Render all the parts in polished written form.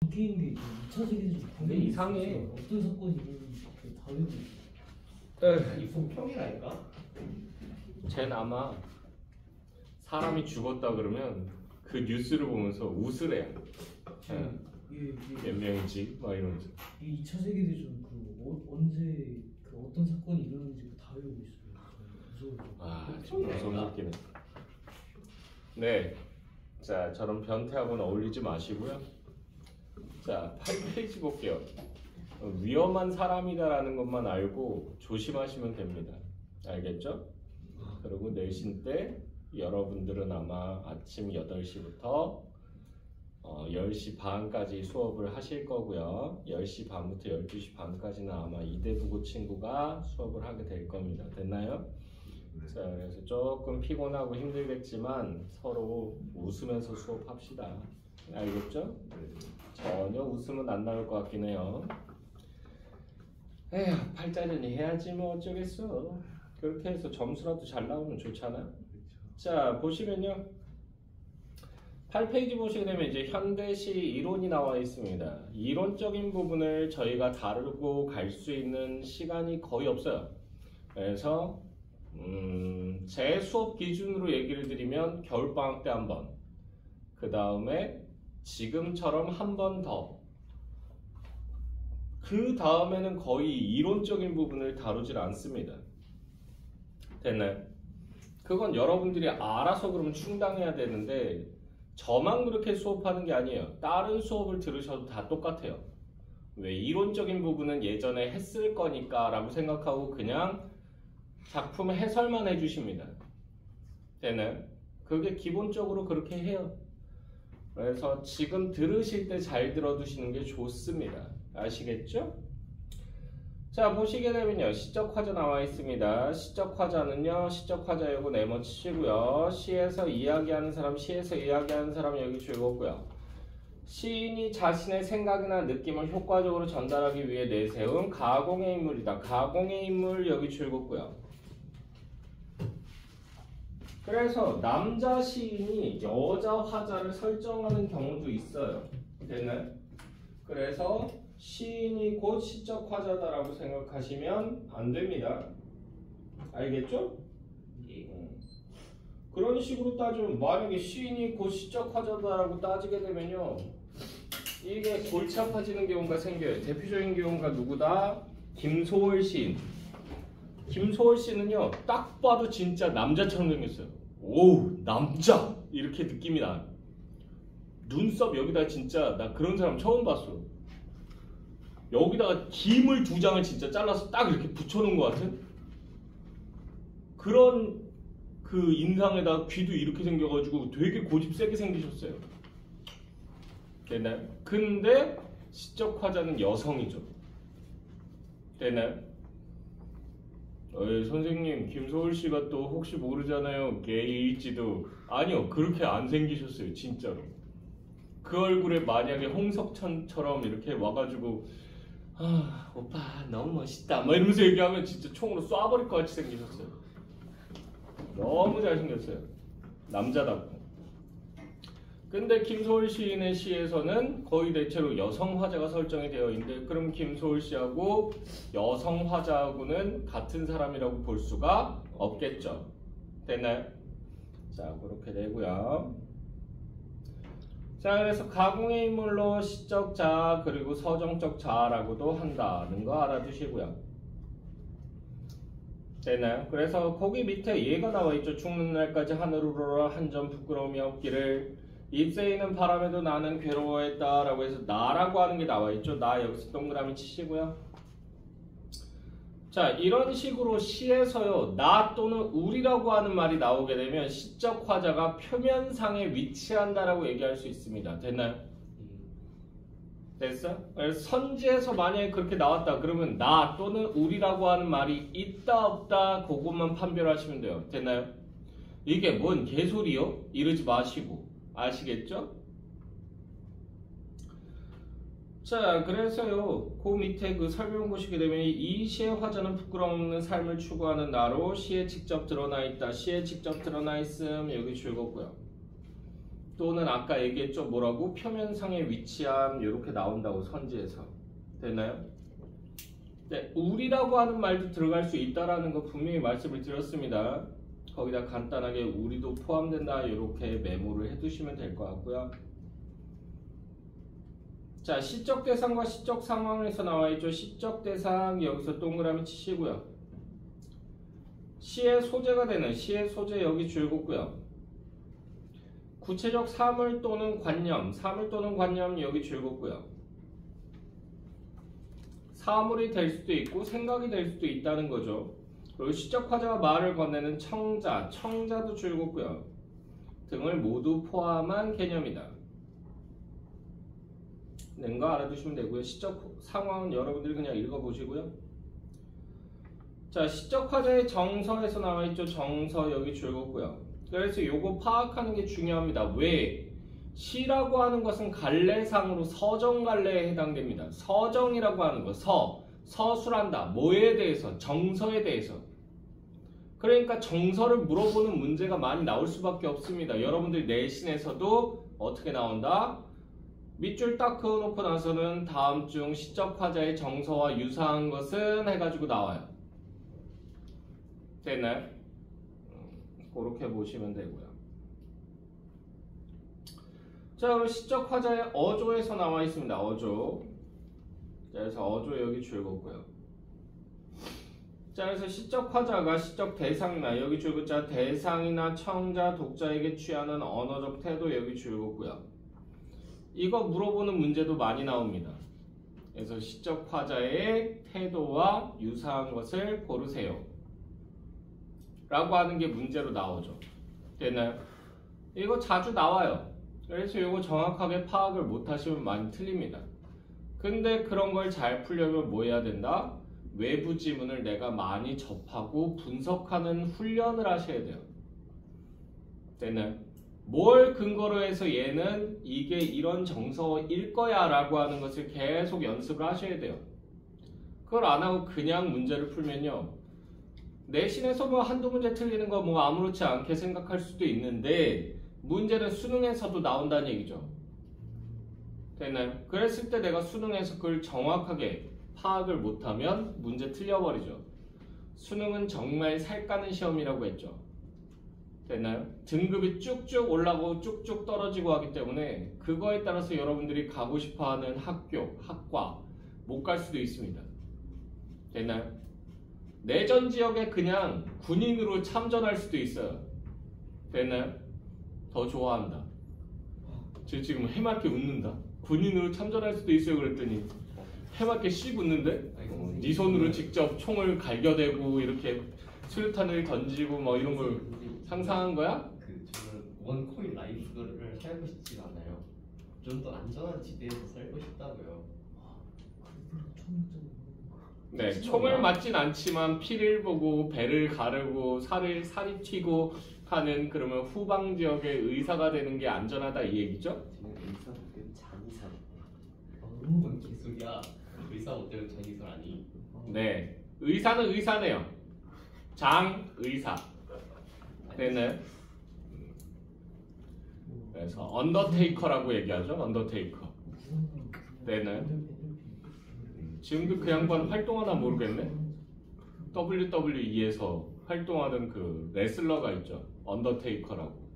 바뀐 게 2차 세계대전 근데 이상해. 어떤 사건이 일어났는지 다 외우고 있어. 이 속평이라니까. 쟤는 아마 사람이 죽었다 그러면 그 뉴스를 보면서 웃으래. 몇 명이지? 막 이러면서. 이 2차 세계대전 언제 어떤 사건이 일어났는지 다 외우고 있어요. 무서워요. 아, 좀 무서운 새끼네. 네. 자, 저런 변태하고는 어울리지 마시고요. 자, 8페이지 볼게요. 위험한 사람이다라는 것만 알고 조심하시면 됩니다. 알겠죠? 그리고 내신 때 여러분들은 아마 아침 8시부터 10시 반까지 수업을 하실 거고요. 10시 반부터 12시 반까지는 아마 이대부고 친구가 수업을 하게 될 겁니다. 됐나요? 자, 그래서 조금 피곤하고 힘들겠지만 서로 웃으면서 수업합시다. 알겠죠? 전혀 웃음은 안 나올 것 같긴 해요. 에휴, 팔자전이 해야지 뭐 어쩌겠어. 그렇게 해서 점수라도 잘 나오면 좋잖아. 자, 보시면요. 8페이지 보시게 되면 이제 현대시 이론이 나와 있습니다. 이론적인 부분을 저희가 다루고 갈 수 있는 시간이 거의 없어요. 그래서 제 수업 기준으로 얘기를 드리면 겨울방학 때 한 번, 그 다음에 지금처럼 한 번 더, 그 다음에는 거의 이론적인 부분을 다루질 않습니다. 됐나요? 그건 여러분들이 알아서 그러면 충당해야 되는데 저만 그렇게 수업하는 게 아니에요. 다른 수업을 들으셔도 다 똑같아요. 왜? 이론적인 부분은 예전에 했을 거니까 라고 생각하고 그냥 작품 해설만 해주십니다. 되나요? 그게 기본적으로 그렇게 해요. 그래서 지금 들으실 때 잘 들어두시는 게 좋습니다. 아시겠죠? 자, 보시게 되면요. 시적화자 나와 있습니다. 시적화자는요. 시적화자 요거 네모 치시고요. 시에서 이야기하는 사람, 시에서 이야기하는 사람 여기 줄거고요. 시인이 자신의 생각이나 느낌을 효과적으로 전달하기 위해 내세운 가공의 인물이다. 가공의 인물 여기 줄거고요. 그래서 남자 시인이 여자 화자를 설정하는 경우도 있어요. 되나요? 그래서 시인이 곧 시적 화자다라고 생각하시면 안 됩니다. 알겠죠? 그런 식으로 따지면 만약에 시인이 곧 시적 화자다라고 따지게 되면요, 이게 골치 아파지는 경우가 생겨요. 대표적인 경우가 누구다? 김소월 시인. 김소월 씨는요, 딱 봐도 진짜 남자처럼 생겼어요. 오, 남자! 이렇게 느낌이 나. 눈썹 여기다 진짜 나 그런 사람 처음 봤어. 여기다가 김을 2장을 진짜 잘라서 딱 이렇게 붙여놓은 것 같은 그런 그 인상에다 귀도 이렇게 생겨가지고 되게 고집 세게 생기셨어요. 됐나요? 근데 시적 화자는 여성이죠. 됐나요? 선생님, 김소월 씨가 또 혹시 모르잖아요. 게이일지도. 아니요, 그렇게 안 생기셨어요. 진짜로. 그 얼굴에 만약에 홍석천처럼 이렇게 와가지고 아, 오빠 너무 멋있다 막 이러면서 얘기하면 진짜 총으로 쏴버릴 것 같이 생기셨어요. 너무 잘생겼어요. 남자답고. 근데 김소월 시인의 시에서는 거의 대체로 여성 화자가 설정이 되어 있는데, 그럼 김소월 씨하고 여성 화자하고는 같은 사람이라고 볼 수가 없겠죠. 됐나요? 자, 그렇게 되고요. 자, 그래서 가공의 인물로 시적 자아 그리고 서정적 자아라고도 한다는 거 알아두시고요. 됐나요? 그래서 거기 밑에 얘가 나와 있죠. 죽는 날까지 하늘을 우러러 한 점 부끄러움이 없기를 입새이는 바람에도 나는 괴로워했다 라고 해서 나라고 하는 게 나와 있죠. 나 여기서 동그라미 치시고요. 자, 이런 식으로 시에서요, 나 또는 우리라고 하는 말이 나오게 되면 시적 화자가 표면상에 위치한다라고 얘기할 수 있습니다. 됐나요? 됐어? 그래서 선지에서 만약에 그렇게 나왔다 그러면 나 또는 우리라고 하는 말이 있다 없다 그것만 판별하시면 돼요. 됐나요? 이게 뭔 개소리요? 이러지 마시고. 아시겠죠? 자, 그래서요, 그 밑에 그 설명 보시게 되면 이 시의 화자는 부끄러움 없는 삶을 추구하는 나로 시에 직접 드러나 있다. 시에 직접 드러나 있음 여기 줄거고요. 또는 아까 얘기했죠. 뭐라고? 표면상에 위치함 이렇게 나온다고 선지에서. 됐나요? 네, 우리라고 하는 말도 들어갈 수 있다라는 거 분명히 말씀을 드렸습니다. 거기다 간단하게 우리도 포함된다 이렇게 메모를 해두시면 될 것 같고요. 자, 시적 대상과 시적 상황에서 나와 있죠. 시적 대상 여기서 동그라미 치시고요. 시의 소재가 되는 시의 소재 여기 줄긋고요. 구체적 사물 또는 관념, 사물 또는 관념 여기 줄긋고요. 사물이 될 수도 있고 생각이 될 수도 있다는 거죠. 그리고 시적 화자가 말을 건네는 청자, 청자도 줄긋고요. 등을 모두 포함한 개념이다. 는 거 알아두시면 되고요. 시적 상황은 여러분들이 그냥 읽어보시고요. 자, 시적 화자의 정서에서 나와 있죠. 정서 여기 줄긋고요. 그래서 요거 파악하는 게 중요합니다. 왜? 시라고 하는 것은 갈래상으로 서정갈래에 해당됩니다. 서정이라고 하는 거, 서술한다. 뭐에 대해서? 정서에 대해서. 그러니까 정서를 물어보는 문제가 많이 나올 수밖에 없습니다. 여러분들 내신에서도 어떻게 나온다? 밑줄 딱 그어놓고 나서는 다음 중 시적 화자의 정서와 유사한 것은 해가지고 나와요. 됐나요? 그렇게 보시면 되고요. 자, 그럼 시적 화자의 어조에서 나와 있습니다. 어조. 자, 그래서 어조 여기 줄긋고요. 자, 그래서 시적 화자가 시적 대상이나 여기 줄긋자 대상이나 청자, 독자에게 취하는 언어적 태도 여기 줄긋고요. 이거 물어보는 문제도 많이 나옵니다. 그래서 시적 화자의 태도와 유사한 것을 고르세요. 라고 하는 게 문제로 나오죠. 됐나요? 이거 자주 나와요. 그래서 이거 정확하게 파악을 못하시면 많이 틀립니다. 근데 그런 걸 잘 풀려면 뭐 해야 된다? 외부 지문을 내가 많이 접하고 분석하는 훈련을 하셔야 돼요. 됐나요? 뭘 근거로 해서 얘는 이게 이런 정서일 거야 라고 하는 것을 계속 연습을 하셔야 돼요. 그걸 안 하고 그냥 문제를 풀면요, 내신에서 뭐 한두 문제 틀리는 거 뭐 아무렇지 않게 생각할 수도 있는데 문제는 수능에서도 나온다는 얘기죠. 됐나요? 그랬을 때 내가 수능에서 그걸 정확하게 파악을 못하면 문제 틀려버리죠. 수능은 정말 살 까는 시험이라고 했죠. 됐나요? 등급이 쭉쭉 올라가고 쭉쭉 떨어지고 하기 때문에 그거에 따라서 여러분들이 가고 싶어하는 학교, 학과 못 갈 수도 있습니다. 됐나요? 내전 지역에 그냥 군인으로 참전할 수도 있어요. 됐나요? 더 좋아한다. 저 지금 해맑게 웃는다. 군인으로 참전할 수도 있어요. 그랬더니 해맑게 씩 웃는데? 네 손으로 직접 총을 갈겨대고 이렇게 수류탄을 던지고 뭐 이런 걸 상상한 거야? 저는 원코인 라이프를 살고 싶지 않아요. 좀 더 안전한 지대에서 살고 싶다고요. 네, 총을 맞진 않지만 피를 보고 배를 가르고 살이 튀고 하는 그러면 후방 지역의 의사가 되는 게 안전하다 이 얘기죠? 저는 의사 못되면 장의사. 뭔 개소리야? 의사 못되면 장의사 아니? 네, 의사는 의사네요. 장 의사. 되네. 그래서 언더테이커라고 얘기하죠. 언더테이커. 되네. 지금도 그 양반 활동하나 모르겠네. WWE에서 활동하는 그 레슬러가 있죠. 언더테이커라고.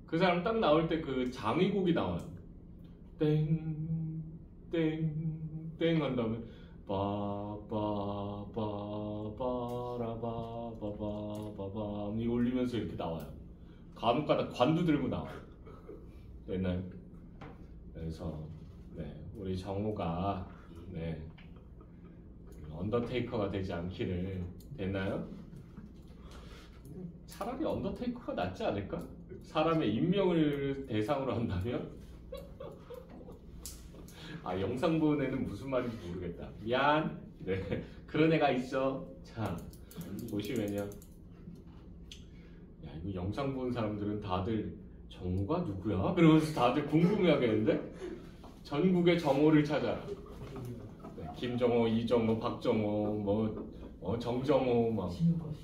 그 사람 딱 나올 때 그 장의곡이 나와요. 땡, 땡, 땡 한 다음에 빠바바바라바바바바 이 올리면서 이렇게 나와요. 간혹가다 관도 들고 나와요. 됐나요? 그래서 네, 우리 정우가 네, 언더테이커가 되지 않기를. 됐나요? 차라리 언더테이커가 낫지 않을까? 사람의 인명을 대상으로 한다면? 아, 영상 보는 애는 무슨 말인지 모르겠다. 미안. 네, 그런 애가 있어. 자, 보시면요. 야, 이거 영상 보는 사람들은 다들 정우가 누구야? 그러면서 다들 궁금해하겠는데? 전국의 정우를 찾아라. 네, 김정호, 이정호, 박정호, 정정호 막. 신우거.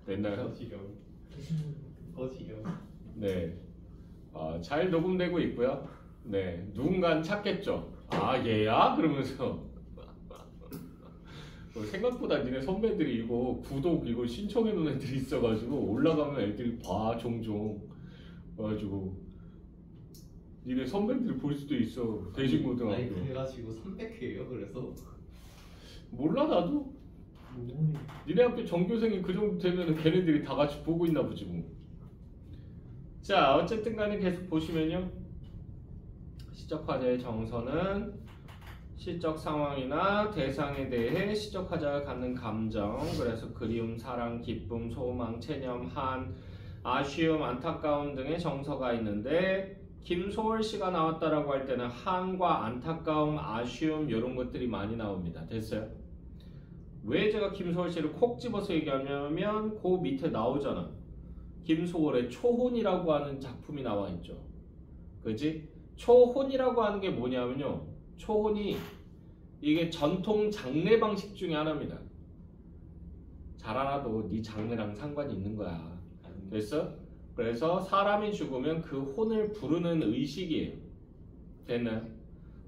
됐나요? 지금. 지금. 네, 잘 녹음되고 있고요. 네, 누군가는 찾겠죠. 아 얘야? 그러면서 생각보다 니네 선배들이 이거 구독 이거 신청해 놓은 애들이 있어가지고 올라가면 애들이 봐 종종 그래가지고 니네 선배들이 볼 수도 있어. 아니 대신고등학교. 그래가지고 300회예요. 그래서 몰라 나도. 뭐 니네 학교 전교생이 그 정도 되면 걔네들이 다 같이 보고 있나 보지 뭐. 자 어쨌든 간에 계속 보시면요. 시적 화자의 정서는 시적 상황이나 대상에 대해 시적 화자가 갖는 감정, 그래서 그리움, 사랑, 기쁨, 소망, 체념, 한, 아쉬움, 안타까움 등의 정서가 있는데 김소월 씨가 나왔다라고 할 때는 한과 안타까움, 아쉬움 이런 것들이 많이 나옵니다. 됐어요? 왜 제가 김소월 씨를 콕 집어서 얘기하냐면 그 밑에 나오잖아. 김소월의 초혼이라고 하는 작품이 나와 있죠. 그지? 초혼이라고 하는 게 뭐냐면요. 초혼이 이게 전통 장례 방식 중에 하나입니다. 잘 알아도 네 장례랑 상관이 있는 거야. 됐어? 그래서 사람이 죽으면 그 혼을 부르는 의식이에요. 됐나요?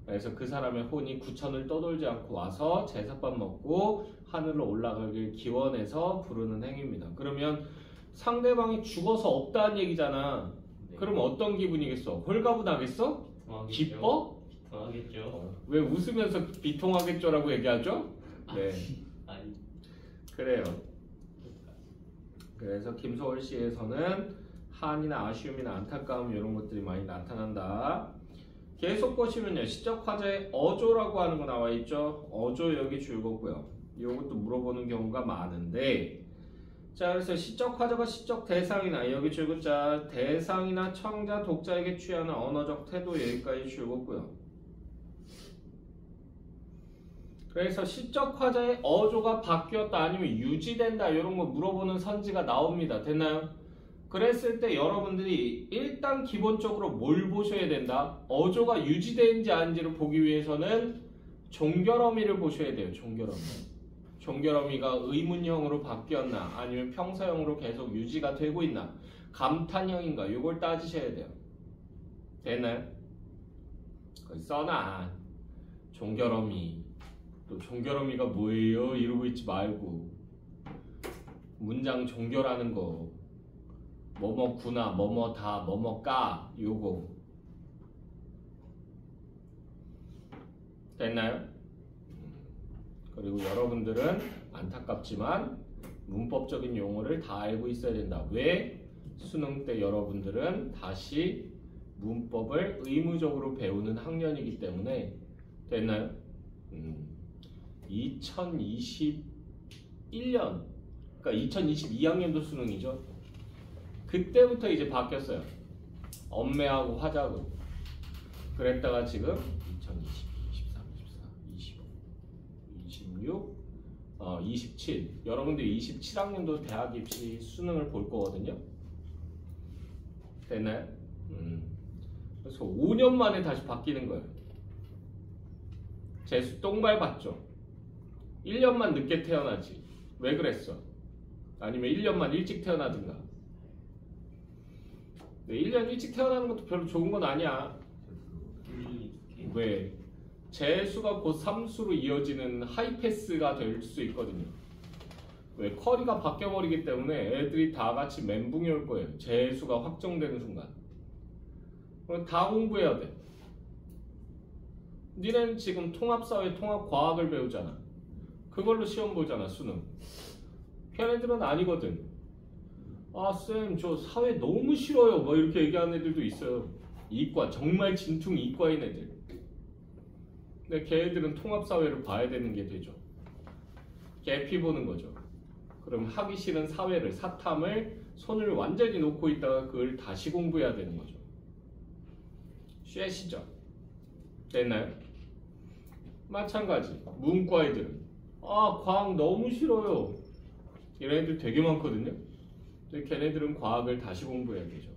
그래서 그 사람의 혼이 구천을 떠돌지 않고 와서 제사밥 먹고 하늘로 올라가길 기원해서 부르는 행위입니다. 그러면 상대방이 죽어서 없다는 얘기잖아. 네. 그럼 어떤 기분이겠어? 홀가분하겠어? 당하겠죠. 기뻐? 당하겠죠. 왜 웃으면서 비통하겠죠라고 얘기하죠? 네, 아니 그래요. 그래서 김소월 씨에서는 한이나 아쉬움이나 안타까움 이런 것들이 많이 나타난다. 계속 보시면요. 시적 화자의 어조라고 하는 거 나와 있죠. 어조 여기 줄거고요. 이것도 물어보는 경우가 많은데 자 그래서 시적 화자가 시적 대상이나 여기 줄거자 대상이나 청자 독자에게 취하는 언어적 태도 여기까지 줄거고요. 그래서 시적 화자의 어조가 바뀌었다 아니면 유지된다 이런 거 물어보는 선지가 나옵니다. 됐나요? 그랬을 때 여러분들이 일단 기본적으로 뭘 보셔야 된다? 어조가 유지되는지 아닌지를 보기 위해서는 종결어미를 보셔야 돼요. 종결어미. 종결어미가 의문형으로 바뀌었나 아니면 평서형으로 계속 유지가 되고 있나 감탄형인가 이걸 따지셔야 돼요. 됐나요? 거기 써놔. 종결어미. 또 종결어미가 뭐예요? 이러고 있지 말고 문장 종결하는 거 뭐뭐구나 뭐뭐다 뭐뭐까 요거 됐나요? 그리고 여러분들은 안타깝지만 문법적인 용어를 다 알고 있어야 된다. 왜? 수능 때 여러분들은 다시 문법을 의무적으로 배우는 학년이기 때문에 됐나요? 2021년 그러니까 2022학년도 수능이죠. 그때부터 이제 바뀌었어요. 엄매하고 화자고 그랬다가 지금 2022, 23, 24, 25, 26, 27 여러분들 27학년도 대학 입시 수능을 볼 거거든요. 됐나요? 그래서 5년 만에 다시 바뀌는 거예요. 재수 똥발 봤죠? 1년만 늦게 태어나지. 왜 그랬어? 아니면 1년만 일찍 태어나든가. 1년 일찍 태어나는 것도 별로 좋은 건 아니야. 왜? 재수가 곧 삼수로 이어지는 하이패스가 될 수 있거든요. 왜? 커리가 바뀌어버리기 때문에 애들이 다 같이 멘붕이 올 거예요. 재수가 확정되는 순간. 그럼 다 공부해야 돼. 니네는 지금 통합사회, 통합과학을 배우잖아. 그걸로 시험 보잖아, 수능. 걔네들은 아니거든. 아, 쌤, 저 사회 너무 싫어요. 뭐 이렇게 얘기하는 애들도 있어요. 이과, 정말 진퉁 이과인 애들. 근데 걔네들은 통합사회를 봐야 되는 게 되죠. 개피 보는 거죠. 그럼 하기 싫은 사회를, 사탐을 손을 완전히 놓고 있다가 그걸 다시 공부해야 되는 거죠. 쉐시죠. 됐나요? 마찬가지. 문과 애들은 아, 과학 너무 싫어요. 이런 애들 되게 많거든요. 근데 걔네들은 과학을 다시 공부해야 되죠.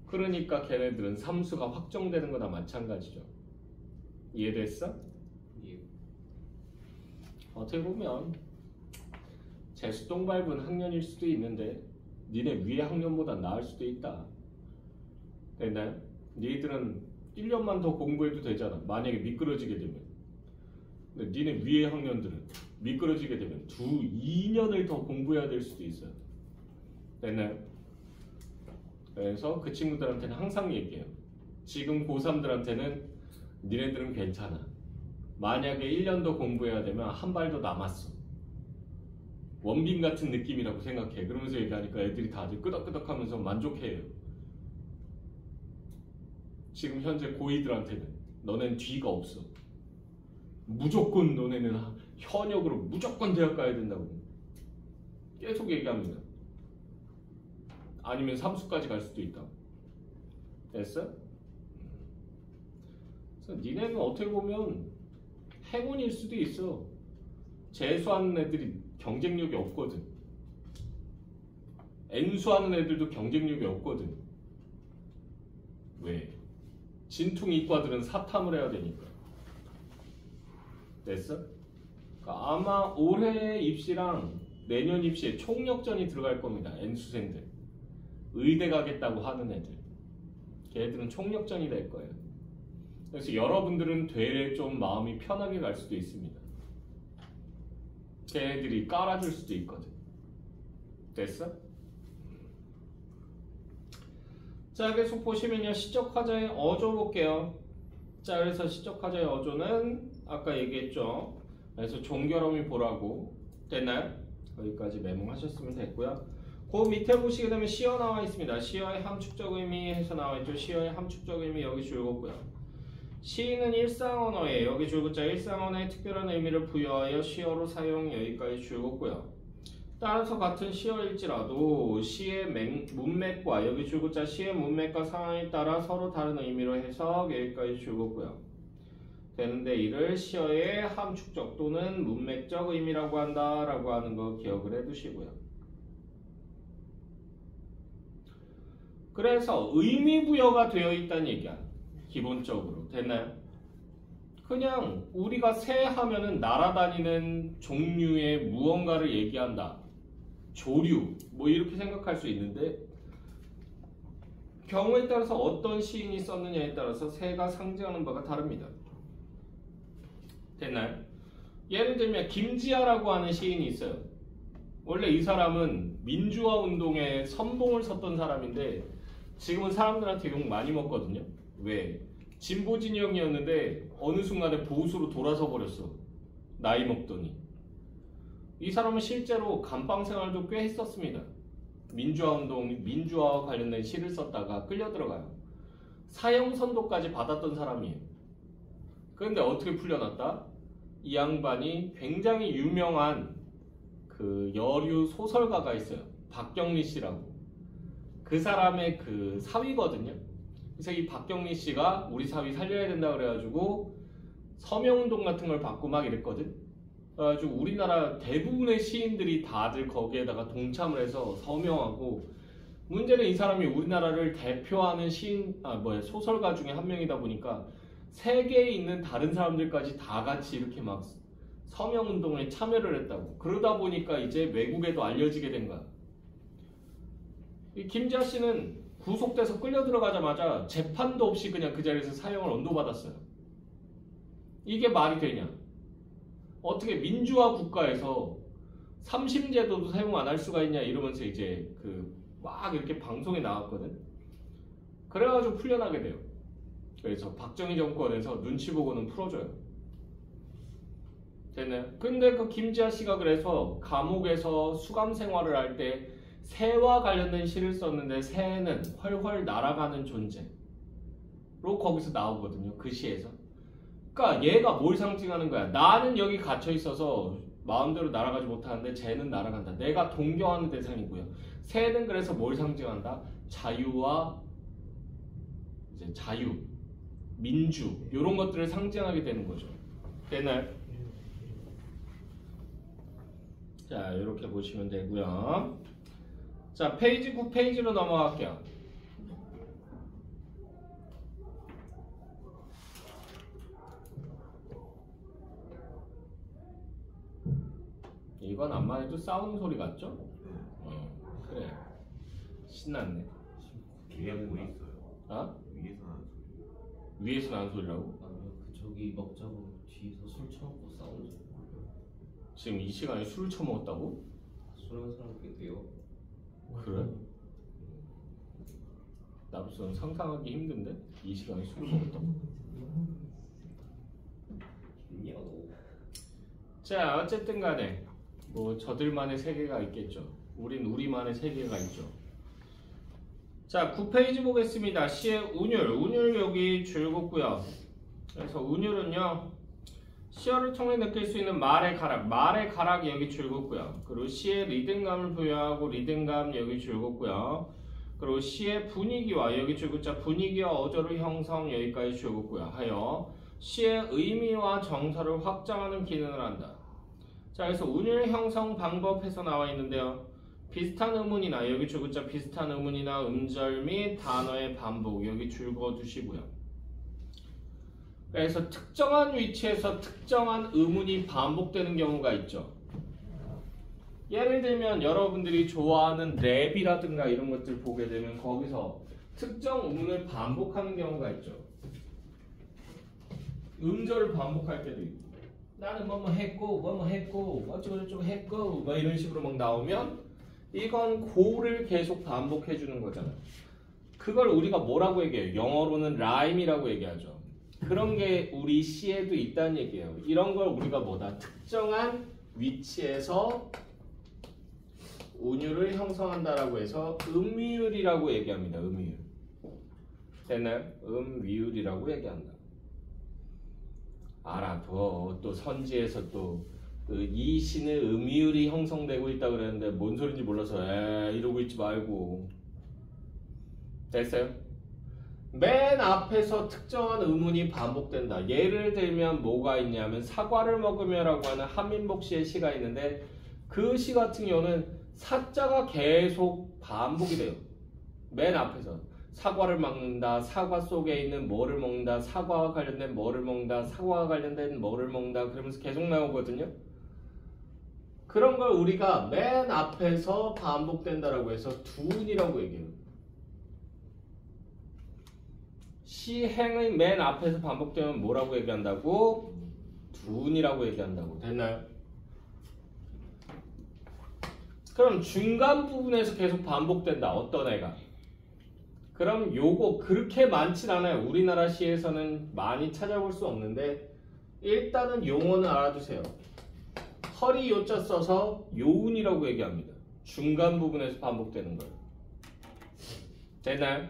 그러니까 걔네들은 삼수가 확정되는 거나 마찬가지죠. 이해됐어? 예. 어떻게 보면 재수 똥 밟은 학년일 수도 있는데 니네 위에 학년보다 나을 수도 있다. 됐나요? 니들은 1년만 더 공부해도 되잖아. 만약에 미끄러지게 되면. 근데 니네 위에 학년들은 미끄러지게 되면 2년을 더 공부해야 될 수도 있어요. 됐나요? 그래서 그 친구들한테는 항상 얘기해요. 지금 고3들한테는 니네들은 괜찮아. 만약에 1년 더 공부해야 되면 한 발 더 남았어. 원빈 같은 느낌이라고 생각해. 그러면서 얘기하니까 애들이 다들 끄덕끄덕 하면서 만족해요. 지금 현재 고2들한테는 너넨 뒤가 없어. 무조건 너네는 현역으로 무조건 대학 가야 된다고 계속 얘기합니다. 아니면 삼수까지 갈 수도 있다. 됐어? 그래서 니네는 어떻게 보면 행운일 수도 있어. 재수하는 애들이 경쟁력이 없거든. N수하는 애들도 경쟁력이 없거든. 왜? 진퉁 이과들은 사탐을 해야 되니까. 됐어? 그러니까 아마 올해 입시랑 내년 입시에 총력전이 들어갈 겁니다. N수생들. 의대 가겠다고 하는 애들. 걔들은 총력전이 될 거예요. 그래서 여러분들은 되레 좀 마음이 편하게 갈 수도 있습니다. 걔네들이 깔아줄 수도 있거든. 됐어? 자, 계속 보시면요. 시적화자의 어조 볼게요. 자, 그래서 시적화자의 어조는 아까 얘기했죠. 그래서 종결어미 보라고. 됐나요? 여기까지 메모하셨으면 됐고요. 그 밑에 보시게 되면 시어 나와 있습니다. 시어의 함축적 의미 해서 나와 있죠. 시어의 함축적 의미 여기 줄굼고요. 시는 일상언어에 여기 줄굼자 일상언어에 특별한 의미를 부여하여 시어로 사용 여기까지 줄굼고요. 따라서 같은 시어일지라도 시의 문맥과 여기 줄굼자 시의 문맥과 상황에 따라 서로 다른 의미로 해석 여기까지 줄굼고요. 되는데 이를 시어의 함축적 또는 문맥적 의미라고 한다라고 하는 거 기억을 해두시고요. 그래서 의미 부여가 되어 있다는 얘기야. 기본적으로. 됐나요? 그냥 우리가 새 하면은 날아다니는 종류의 무언가를 얘기한다. 조류. 뭐 이렇게 생각할 수 있는데 경우에 따라서 어떤 시인이 썼느냐에 따라서 새가 상징하는 바가 다릅니다. 됐나요? 예를 들면 김지아라고 하는 시인이 있어요. 원래 이 사람은 민주화 운동에 선봉을 섰던 사람인데 지금은 사람들한테 욕 많이 먹거든요. 왜? 진보 진영이었는데 어느 순간에 보수로 돌아서 버렸어. 나이 먹더니. 이 사람은 실제로 감방 생활도 꽤 했었습니다. 민주화 운동, 민주화와 관련된 시를 썼다가 끌려 들어가요. 사형 선고까지 받았던 사람이에요. 그런데 어떻게 풀려났다? 이 양반이 굉장히 유명한 그 여류 소설가가 있어요. 박경리 씨라고. 그 사람의 그 사위거든요. 그래서 이 박경리 씨가 우리 사위 살려야 된다 그래가지고 서명운동 같은 걸 받고 막 이랬거든. 그래가지고 우리나라 대부분의 시인들이 다들 거기에다가 동참을 해서 서명하고, 문제는 이 사람이 우리나라를 대표하는 소설가 중에 한 명이다 보니까 세계에 있는 다른 사람들까지 다 같이 이렇게 막 서명운동에 참여를 했다고. 그러다 보니까 이제 외국에도 알려지게 된 거야. 이 김지아 씨는 구속돼서 끌려 들어가자마자 재판도 없이 그냥 그 자리에서 사형을 언도받았어요. 이게 말이 되냐? 어떻게 민주화 국가에서 삼심제도도 사용 안 할 수가 있냐 이러면서 이제 막 이렇게 방송에 나왔거든. 그래가지고 풀려나게 돼요. 그래서 박정희 정권에서 눈치 보고는 풀어줘요. 됐나요? 근데 그 김지아 씨가 그래서 감옥에서 수감 생활을 할 때 새와 관련된 시를 썼는데 새는 훨훨 날아가는 존재로 거기서 나오거든요. 그 시에서. 그러니까 얘가 뭘 상징하는 거야? 나는 여기 갇혀 있어서 마음대로 날아가지 못하는데 쟤는 날아간다. 내가 동경하는 대상이고요. 새는 그래서 뭘 상징한다? 자유와 이제 자유, 민주 이런 것들을 상징하게 되는 거죠. 됐나요? 자, 이렇게 보시면 되고요. 자, 페이지 9페이지로 넘어갈게요. 이건 암만 해도 싸우는 소리 같죠? 그래. 신났네. 위에 뭐 있어요? 아? 위에서 나는 소리. 위에서 나는 소리라고? 아니요, 그 저기 먹자고 뒤에서 술 처먹고 싸우는 소리. 지금 이 시간에 술을 처먹었다고? 술한 사람 꽤 돼요. 그래? 나 벌써 상상하기 힘든데? 이 시간에 술을 먹었다고? 있냐고. 자, 어쨌든 간에 뭐 저들만의 세계가 있겠죠. 우린 우리만의 세계가 있죠. 자, 9페이지 보겠습니다. 시의 운율. 운율 여기 줄긋고요. 그래서 운율은요, 시어를 통해 느낄 수 있는 말의 가락. 말의 가락이 여기 줄긋고요. 그리고 시의 리듬감을 부여하고 리듬감 여기 줄긋고요. 그리고 시의 분위기와 여기 줄긋자 분위기와 어조를 형성 여기까지 줄긋고요. 하여 시의 의미와 정서를 확장하는 기능을 한다. 자, 그래서 운율 형성 방법에서 나와 있는데요. 비슷한 의문이나 여기 줄긋자 비슷한 의문이나 음절 및 단어의 반복 여기 줄거 두시고요. 그래서 특정한 위치에서 특정한 의문이 반복되는 경우가 있죠. 예를 들면 여러분들이 좋아하는 랩이라든가 이런 것들 보게 되면 거기서 특정 의문을 반복하는 경우가 있죠. 음절을 반복할 때도 있고, 나는 뭐뭐 했고 어쩌고저쩌고 했고 뭐 이런 식으로 막 나오면 이건 고를 계속 반복해 주는 거잖아요. 그걸 우리가 뭐라고 얘기해요? 영어로는 라임이라고 얘기하죠. 그런 게 우리 시에도 있다는 얘기예요. 이런 걸 우리가 뭐다? 특정한 위치에서 운율을 형성한다라고 해서 음위율이라고 얘기합니다. 음위율. 됐나요? 음위율이라고 얘기한다. 알아둬. 또 선지에서 또 이 시는 음위율이 형성되고 있다 그랬는데 뭔 소린지 몰라서 이러고 있지 말고. 됐어요? 맨 앞에서 특정한 의문이 반복된다. 예를 들면 뭐가 있냐면 사과를 먹으며라고 하는 한민복 씨의 시가 있는데 그 시 같은 경우는 사자가 계속 반복이 돼요. 맨 앞에서 사과를 먹는다, 사과 속에 있는 뭐를 먹는다, 사과와 관련된 뭐를 먹는다, 사과와 관련된 뭐를 먹는다 그러면서 계속 나오거든요. 그런 걸 우리가 맨 앞에서 반복된다라고 해서 두운이라고 얘기해요. 시행의 맨 앞에서 반복되면 뭐라고 얘기한다고? 두운이라고 얘기한다고. 됐나요? 그럼 중간 부분에서 계속 반복된다. 어떤 애가? 그럼 요거 그렇게 많진 않아요. 우리나라 시에서는 많이 찾아볼 수 없는데 일단은 용어는 알아두세요. 허리 요자 써서 요운이라고 얘기합니다. 중간 부분에서 반복되는 거예요. 됐나요?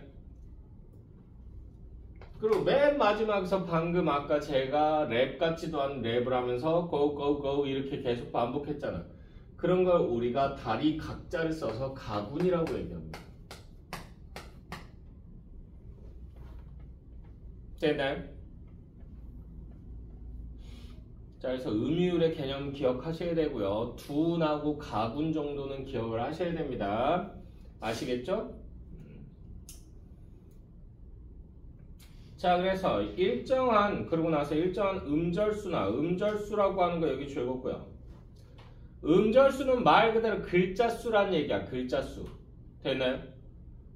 그리고 맨 마지막에서 방금 아까 제가 랩 같지도 않은 랩을 하면서 go go go 이렇게 계속 반복했잖아. 그런 걸 우리가 다리 각자를 써서 가군이라고 얘기합니다. 됐나요? 자, 그래서 음유율의 개념 기억하셔야 되고요. 두운하고 가군 정도는 기억을 하셔야 됩니다. 아시겠죠? 자, 그래서 그러고 나서 일정한 음절수나 음절수라고 하는 거 여기 줄였고요. 음절수는 말 그대로 글자수란 얘기야. 글자수. 됐나요?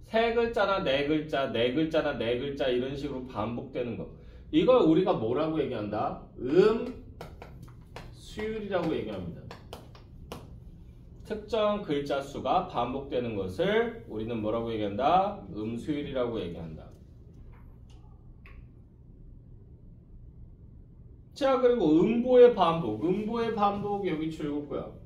세 글자나 네 글자, 네 글자나 네 글자 이런 식으로 반복되는 거. 이걸 우리가 뭐라고 얘기한다? 수율이라고 얘기합니다. 특정 글자 수가 반복되는 것을 우리는 뭐라고 얘기한다? 음수율이라고 얘기한다. 자, 그리고 음보의 반복. 음보의 반복 여기 줄였고요.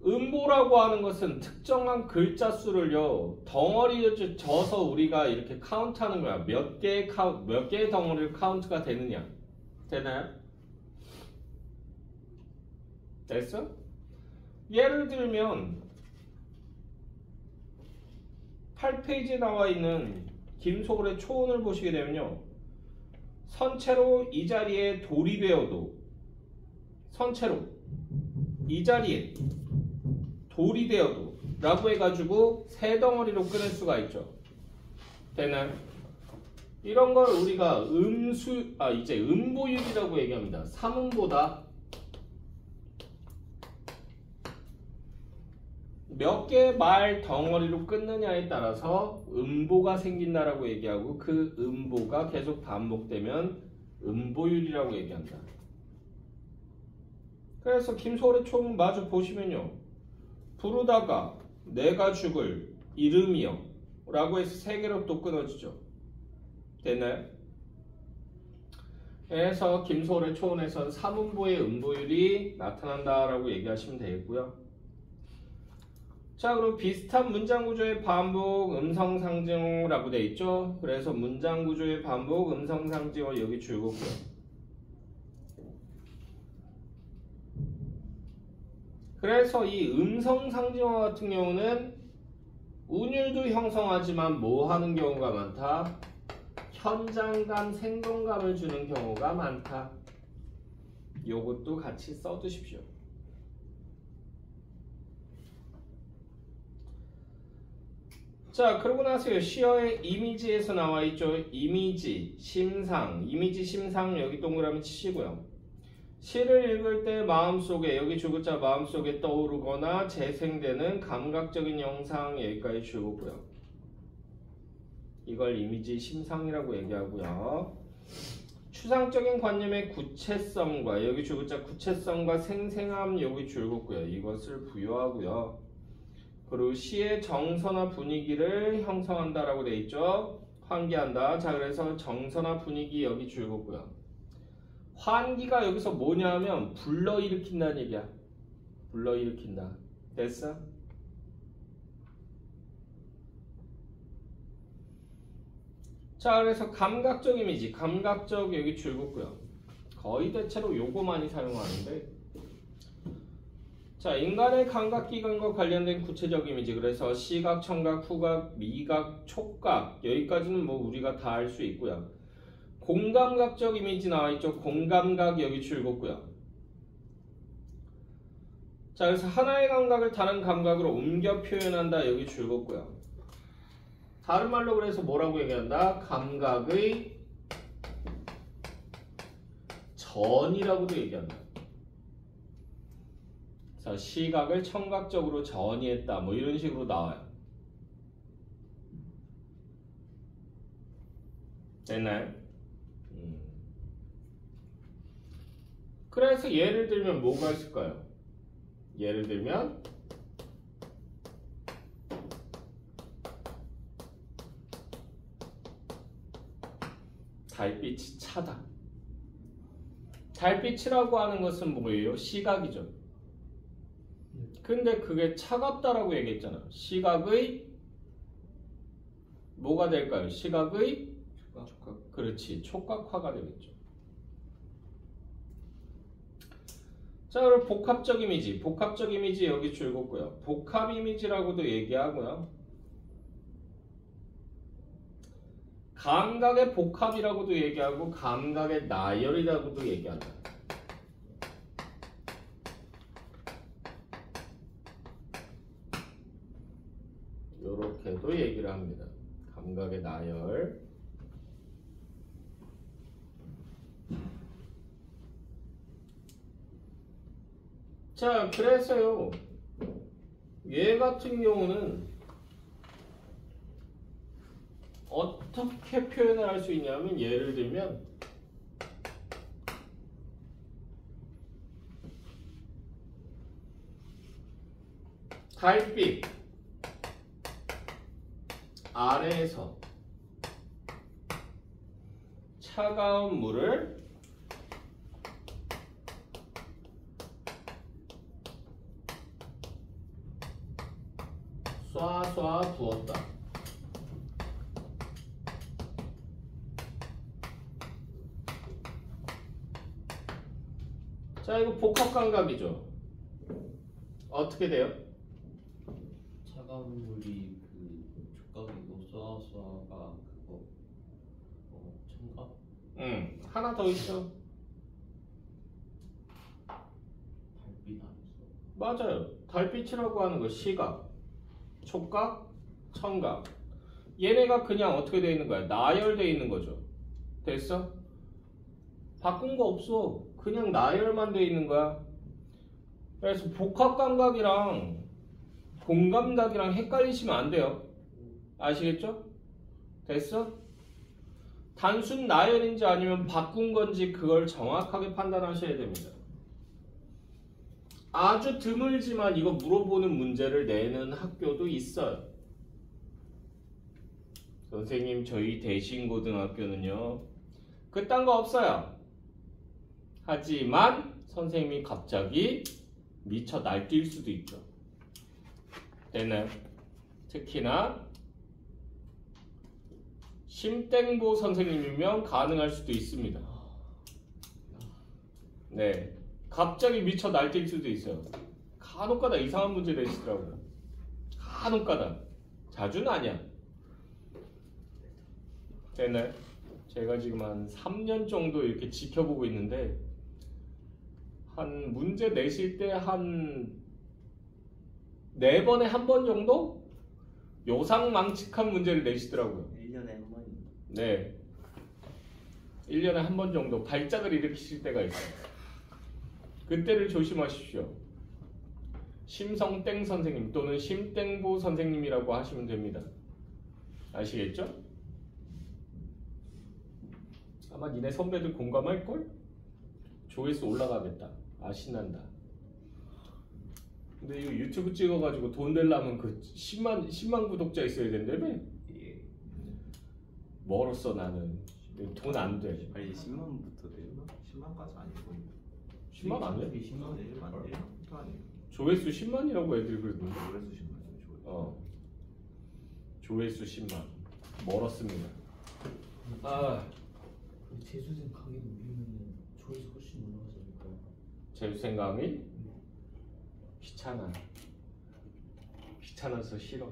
음보라고 하는 것은 특정한 글자 수를요 덩어리에 져서 우리가 이렇게 카운트하는 거야. 몇 개의 덩어리를 카운트가 되느냐. 되나요? 됐어? 예를 들면 8페이지에 나와 있는 김소월의 초혼을 보시게 되면요. 선체로 이 자리에 돌이 되어도 선체로 이 자리에 돌이 되어도 라고 해가지고 세 덩어리로 끊을 수가 있죠. 되나요? 이런 걸 우리가 이제 음보율이라고 얘기합니다. 3음보다 몇 개의 말 덩어리로 끊느냐에 따라서 음보가 생긴다라고 얘기하고 그 음보가 계속 반복되면 음보율이라고 얘기한다. 그래서 김소월의 총 마주 보시면요. 부르다가 내가 죽을 이름이여 라고 해서 세 개로 또 끊어지죠. 됐나요? 그래서 김소월의 초원에서는 3음보의 음보율이 나타난다라고 얘기하시면 되겠고요. 자, 그럼 비슷한 문장 구조의 반복 음성 상징어라고 돼 있죠. 그래서 문장 구조의 반복 음성 상징어 여기 줄거고요. 그래서 이 음성 상징어 같은 경우는 운율도 형성하지만 뭐 하는 경우가 많다? 현장감, 생동감을 주는 경우가 많다. 요것도 같이 써두십시오. 자, 그러고 나서요. 시어의 이미지에서 나와 있죠. 이미지, 심상, 이미지, 심상 여기 동그라미 치시고요. 시를 읽을 때 마음속에 여기 줄글자 마음속에 떠오르거나 재생되는 감각적인 영상 여기까지 줄고요. 이걸 이미지 심상이라고 얘기하고요. 추상적인 관념의 구체성과 여기 줄글자 구체성과 생생함 여기 줄고요. 이것을 부여하고요. 그리고 시의 정서나 분위기를 형성한다라고 돼 있죠. 환기한다. 자, 그래서 정서나 분위기 여기 줄고요. 환기가 여기서 뭐냐면 불러일으킨다는 얘기야. 불러일으킨다. 됐어? 자, 그래서 감각적 이미지, 감각적 여기 줄고요. 거의 대체로 요거 많이 사용하는데, 자, 인간의 감각기관과 관련된 구체적 이미지, 그래서 시각, 청각, 후각, 미각, 촉각 여기까지는 뭐 우리가 다 알 수 있고요. 공감각적 이미지 나와 있죠. 공감각 여기 줄고요. 자, 그래서 하나의 감각을 다른 감각으로 옮겨 표현한다 여기 줄고요. 다른 말로 그래서 뭐라고 얘기한다? 감각의 전이라고도 얘기한다. 자, 시각을 청각적으로 전이했다. 뭐 이런 식으로 나와요. 됐나요? 그래서 예를 들면 뭐가 있을까요? 예를 들면 달빛이 차다. 달빛이라고 하는 것은 뭐예요? 시각이죠. 근데 그게 차갑다라고 얘기했잖아. 시각의 뭐가 될까요? 시각의 촉각. 그렇지. 촉각화가 되겠죠. 자, 그럼 복합적 이미지. 복합적 이미지 여기 줄고요. 복합 이미지라고도 얘기하고요. 감각의 복합이라고도 얘기하고 감각의 나열이라고도 얘기한다. 요렇게도 얘기를 합니다. 감각의 나열. 자, 그래서요. 얘 같은 경우는 어떻게 표현을 할 수 있냐면 예를 들면 달빛 아래에서 차가운 물을 쏴 부었다. 자, 이거 복합 감각이죠. 어떻게 돼요? 차가운 물이 그 촉각이고 쏘아가 그거 청각? 하나 더 있어. 달빛 안에서 맞아요. 달빛이라고 하는 거 시각, 촉각, 청각. 얘네가 그냥 어떻게 되어 있는 거야? 나열되어 있는 거죠. 됐어? 바꾼 거 없어. 그냥 나열만 되어 있는 거야. 그래서 복합 감각이랑 공감각이랑 헷갈리시면 안 돼요. 아시겠죠? 됐어? 단순 나열인지 아니면 바꾼 건지 그걸 정확하게 판단하셔야 됩니다. 아주 드물지만 이거 물어보는 문제를 내는 학교도 있어요. 선생님 저희 대신고등학교는요 그딴 거 없어요. 하지만 선생님이 갑자기 미쳐 날뛸 수도 있죠. 되나요? 특히나 심땡보 선생님이면 가능할 수도 있습니다. 네, 갑자기 미쳐 날뛸 수도 있어요. 간혹가다 이상한 문제 내시더라고요. 간혹가다. 자주는 아니야. 되나요? 제가 지금 한 3년 정도 이렇게 지켜보고 있는데 한 문제 내실 때 한 4번에 한 번 정도 요상망측한 문제를 내시더라고요. 1년에 한 번입니다. 네, 1년에 한 번 정도 발작을 일으키실 때가 있어요. 그때를 조심하십시오. 심성땡 선생님 또는 심땡보 선생님이라고 하시면 됩니다. 아시겠죠? 아마 니네 선배들 공감할걸? 조회수 올라가겠다. 아 신난다. 근데 이거 유튜브 찍어가지고 돈 내려면 그 10만 구독자 있어야 된다며? 예. 멀었어 나는. 돈 안 돼. 아니 10만부터 돼요? 10만까지 아니고 10만 아니야? 20만 원 네, 아니에요? 또 아니에요. 조회수 10만이라고 애들이 그러던데. 조회수 10만이죠. 어. 조회수 10만. 멀었습니다. 아, 재수생 강의도 올리면 조회수 훨씬 올라가지 않을까요? 재수생 강의? 귀찮아. 귀찮아서 싫어.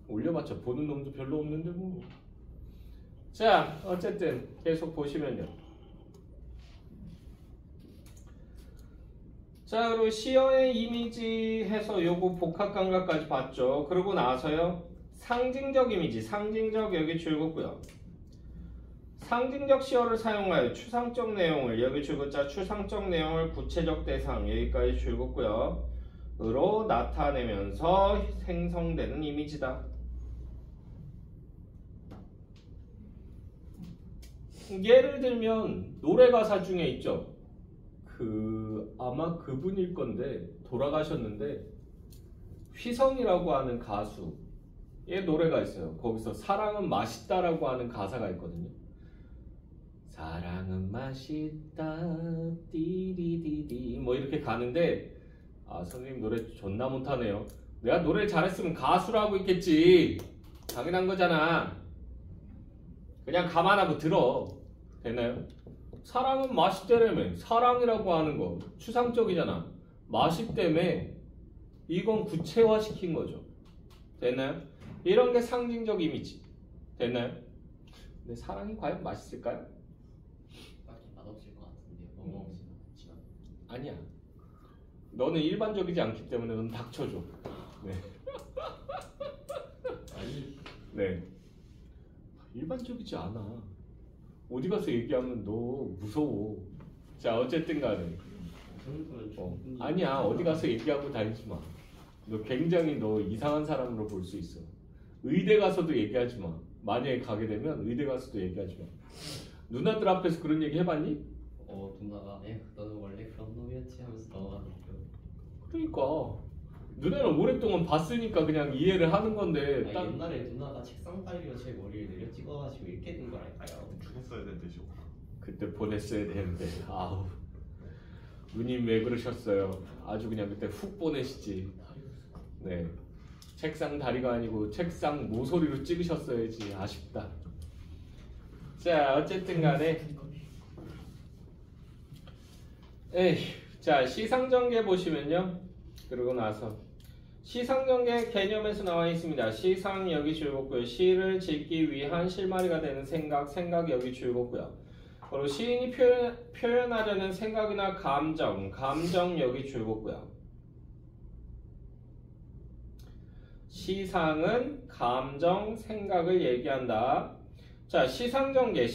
올려봤자 보는 놈도 별로 없는데 뭐. 자, 어쨌든 계속 보시면요. 자, 그리고 시어의 이미지 해서 요거 복합감각까지 봤죠. 그러고 나서요. 상징적 이미지, 상징적 여기 줄긋고요. 상징적 시어를 사용하여 추상적 내용을 여기 줄긋자 추상적 내용을 구체적 대상 여기까지 줄긋고요. 으로 나타내면서 생성되는 이미지다. 예를 들면 노래 가사 중에 있죠. 아마 그분일 건데 돌아가셨는데 휘성이라고 하는 가수의 노래가 있어요. 거기서 사랑은 맛있다라고 하는 가사가 있거든요. 사랑은 맛있다 띠디디디 뭐 이렇게 가는데 아 선생님 노래 존나 못하네요. 내가 노래 잘했으면 가수라고 있겠지. 당연한 거잖아. 그냥 감안하고 들어. 되나요? 사랑은 맛있대라며. 사랑이라고 하는 거 추상적이잖아. 맛있대며. 이건 구체화시킨 거죠. 되나요? 이런 게 상징적 이미지. 되나요? 근데 사랑이 과연 맛있을까요? 딱히 맛없을 것 같은데요. 너무 없지만. 아니야. 너는 일반적이지 않기 때문에 넌 닥쳐줘. 네. 아니 네. 일반적이지 않아. 어디 가서 얘기하면 너 무서워. 자 어쨌든 간에 그 정도면 충분히 아니야 어디 가서 얘기하고 다니지 마. 너 굉장히 너 이상한 사람으로 볼 수 있어. 의대 가서도 얘기하지 마. 만약에 가게 되면 의대 가서도 얘기하지 마. 누나들 앞에서 그런 얘기 해봤니? 누나가 너는 원래 그런 놈이었지 하면서 넘어가더라고요. 그러니까 누나는 오랫동안 봤으니까 그냥 이해를 하는 건데 아니, 딱 옛날에 누나가 책상 다리로 제 머리를 내려 찍어가지고 이렇게 된 거랄까요? 죽었어야 되는데 저. 그때 보냈어야 되는데 아우 누님 왜 그러셨어요? 아주 그냥 그때 훅 보내시지. 네 책상 다리가 아니고 책상 모서리로 찍으셨어야지. 아쉽다. 자 어쨌든 간에 자 시상전개 보시면요. 그러고 나서 시상전개 개념에서 나와 있습니다. 시상 여기 줄긋고요. 시를 짓기 위한 실마리가 되는 생각 여기 줄긋고요. 그리고 시인이 표현하려는 생각이나 감정 여기 줄긋고요. 시상은 감정, 생각을 얘기한다. 자, 시상전개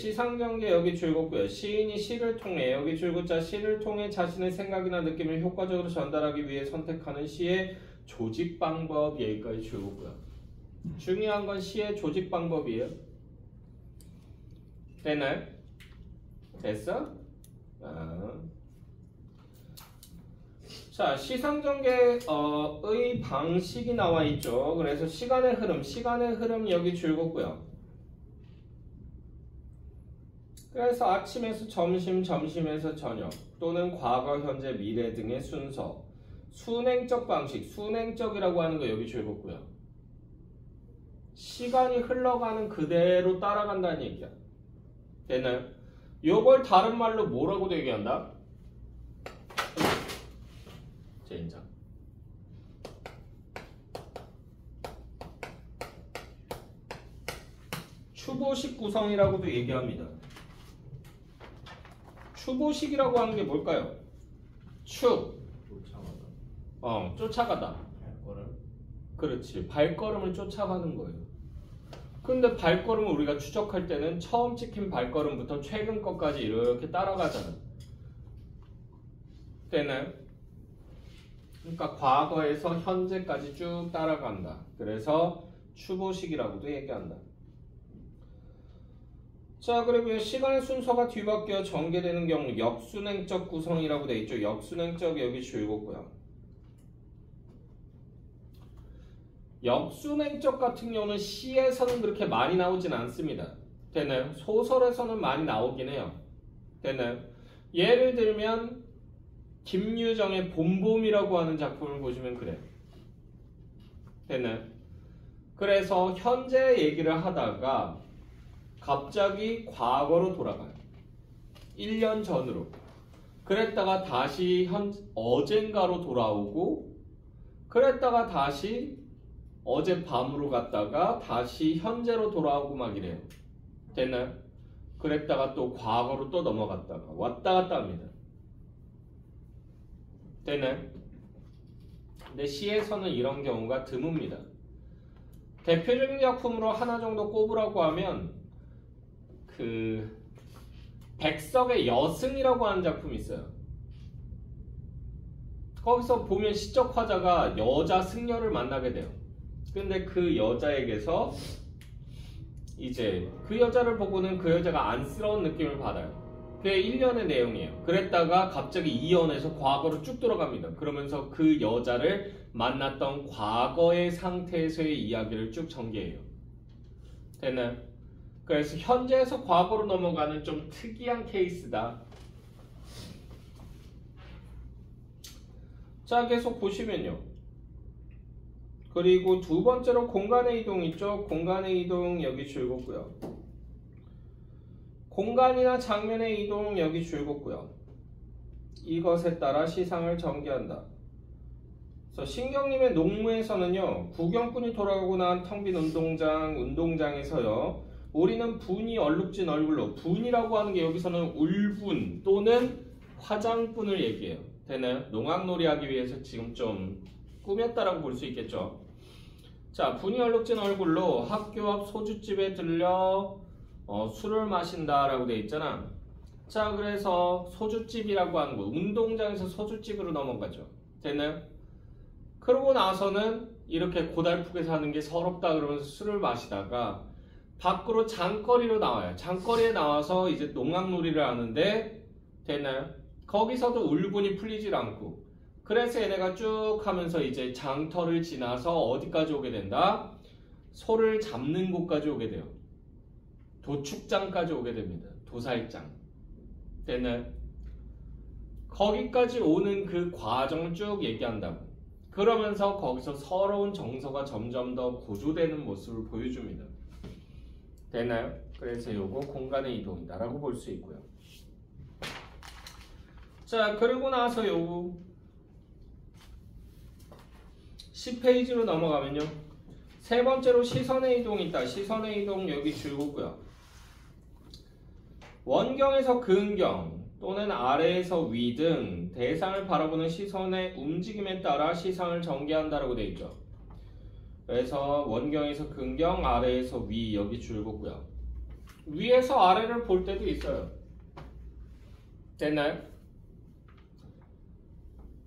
여기 줄긋고요. 시인이 시를 통해 여기 줄긋자 시를 통해 자신의 생각이나 느낌을 효과적으로 전달하기 위해 선택하는 시의 조직 방법 여기까지 줄고요. 중요한 건 시의 조직 방법이에요. 됐나요? 됐어? 자, 시상전개의 방식이 나와 있죠. 그래서 시간의 흐름 여기 줄고요. 그래서 아침에서 점심, 점심에서 저녁 또는 과거, 현재, 미래 등의 순서, 순행적 방식, 순행적이라고 하는 거 여기 줄고요. 시간이 흘러가는 그대로 따라간다는 얘기야. 됐나요? 요걸 다른 말로 뭐라고도 얘기한다? 젠장. 추보식 구성이라고도 얘기합니다. 추보식이라고 하는 게 뭘까요? 쫓아가다. 발걸음. 그렇지. 발걸음을 쫓아가는 거예요. 근데 발걸음을 우리가 추적할 때는 처음 찍힌 발걸음부터 최근 것까지 이렇게 따라가잖아. 되나요? 그러니까 과거에서 현재까지 쭉 따라간다. 그래서 추보식이라고도 얘기한다. 자, 그리고 시간의 순서가 뒤바뀌어 전개되는 경우 역순행적 구성이라고 되어 있죠. 역순행적 여기 줄고요. 역순행적 같은 경우는 시에서는 그렇게 많이 나오진 않습니다. 되나요? 소설에서는 많이 나오긴 해요. 되나요? 예를 들면 김유정의 봄봄이라고 하는 작품을 보시면 그래요. 되나요? 그래서 현재 얘기를 하다가 갑자기 과거로 돌아가요. 1년 전으로. 그랬다가 다시 어젠가로 돌아오고, 그랬다가 다시 어젯밤으로 갔다가 다시 현재로 돌아오고 막 이래요. 됐나요? 그랬다가 또 과거로 또 넘어갔다가 왔다 갔다 합니다. 됐나요? 근데 시에서는 이런 경우가 드뭅니다. 대표적인 작품으로 하나 정도 꼽으라고 하면 백석의 여승이라고 하는 작품이 있어요. 거기서 보면 시적 화자가 여자 승려를 만나게 돼요. 근데 그 여자에게서 이제 그 여자를 보고는 그 여자가 안쓰러운 느낌을 받아요. 그게 1년의 내용이에요. 그랬다가 갑자기 2년에서 과거로 쭉 돌아갑니다. 그러면서 그 여자를 만났던 과거의 상태에서의 이야기를 쭉 전개해요. 됐나요? 그래서 현재에서 과거로 넘어가는 좀 특이한 케이스다. 자, 계속 보시면요. 그리고 두 번째로 공간의 이동 있죠. 공간의 이동 여기 줄고요. 공간이나 장면의 이동 여기 줄고요. 이것에 따라 시상을 전개한다. 그래서 신경님의 농무에서는요. 구경꾼이 돌아가고 난 텅 빈 운동장에서요. 우리는 분이 얼룩진 얼굴로, 분이라고 하는 게 여기서는 울분 또는 화장분을 얘기해요. 되나요? 농악놀이 하기 위해서 지금 좀 꾸몄다라고 볼 수 있겠죠. 자, 분이 얼룩진 얼굴로 학교 앞 소주집에 들려 술을 마신다라고 돼 있잖아. 자, 그래서 소주집이라고 하는 거, 운동장에서 소주집으로 넘어가죠. 됐나요? 그러고 나서는 이렇게 고달프게 사는 게 서럽다 그러면서 술을 마시다가 밖으로 장거리로 나와요. 장거리에 나와서 이제 농악놀이를 하는데, 됐나요? 거기서도 울분이 풀리질 않고, 그래서 얘네가 쭉 하면서 이제 장터를 지나서 어디까지 오게 된다? 소를 잡는 곳까지 오게 돼요. 도축장까지 오게 됩니다. 도살장. 됐나요? 거기까지 오는 그 과정을 쭉 얘기한다고. 그러면서 거기서 서러운 정서가 점점 더 고조되는 모습을 보여줍니다. 되나요? 그래서 요거 공간의 이동이다 라고 볼 수 있고요. 자, 그리고 나서 요거 10페이지로 넘어가면요. 세 번째로 시선의 이동이 있다. 시선의 이동 여기 줄고요. 원경에서 근경 또는 아래에서 위 등 대상을 바라보는 시선의 움직임에 따라 시상을 전개한다라고 되어 있죠. 그래서 원경에서 근경, 아래에서 위 여기 줄고요. 위에서 아래를 볼 때도 있어요. 됐나요?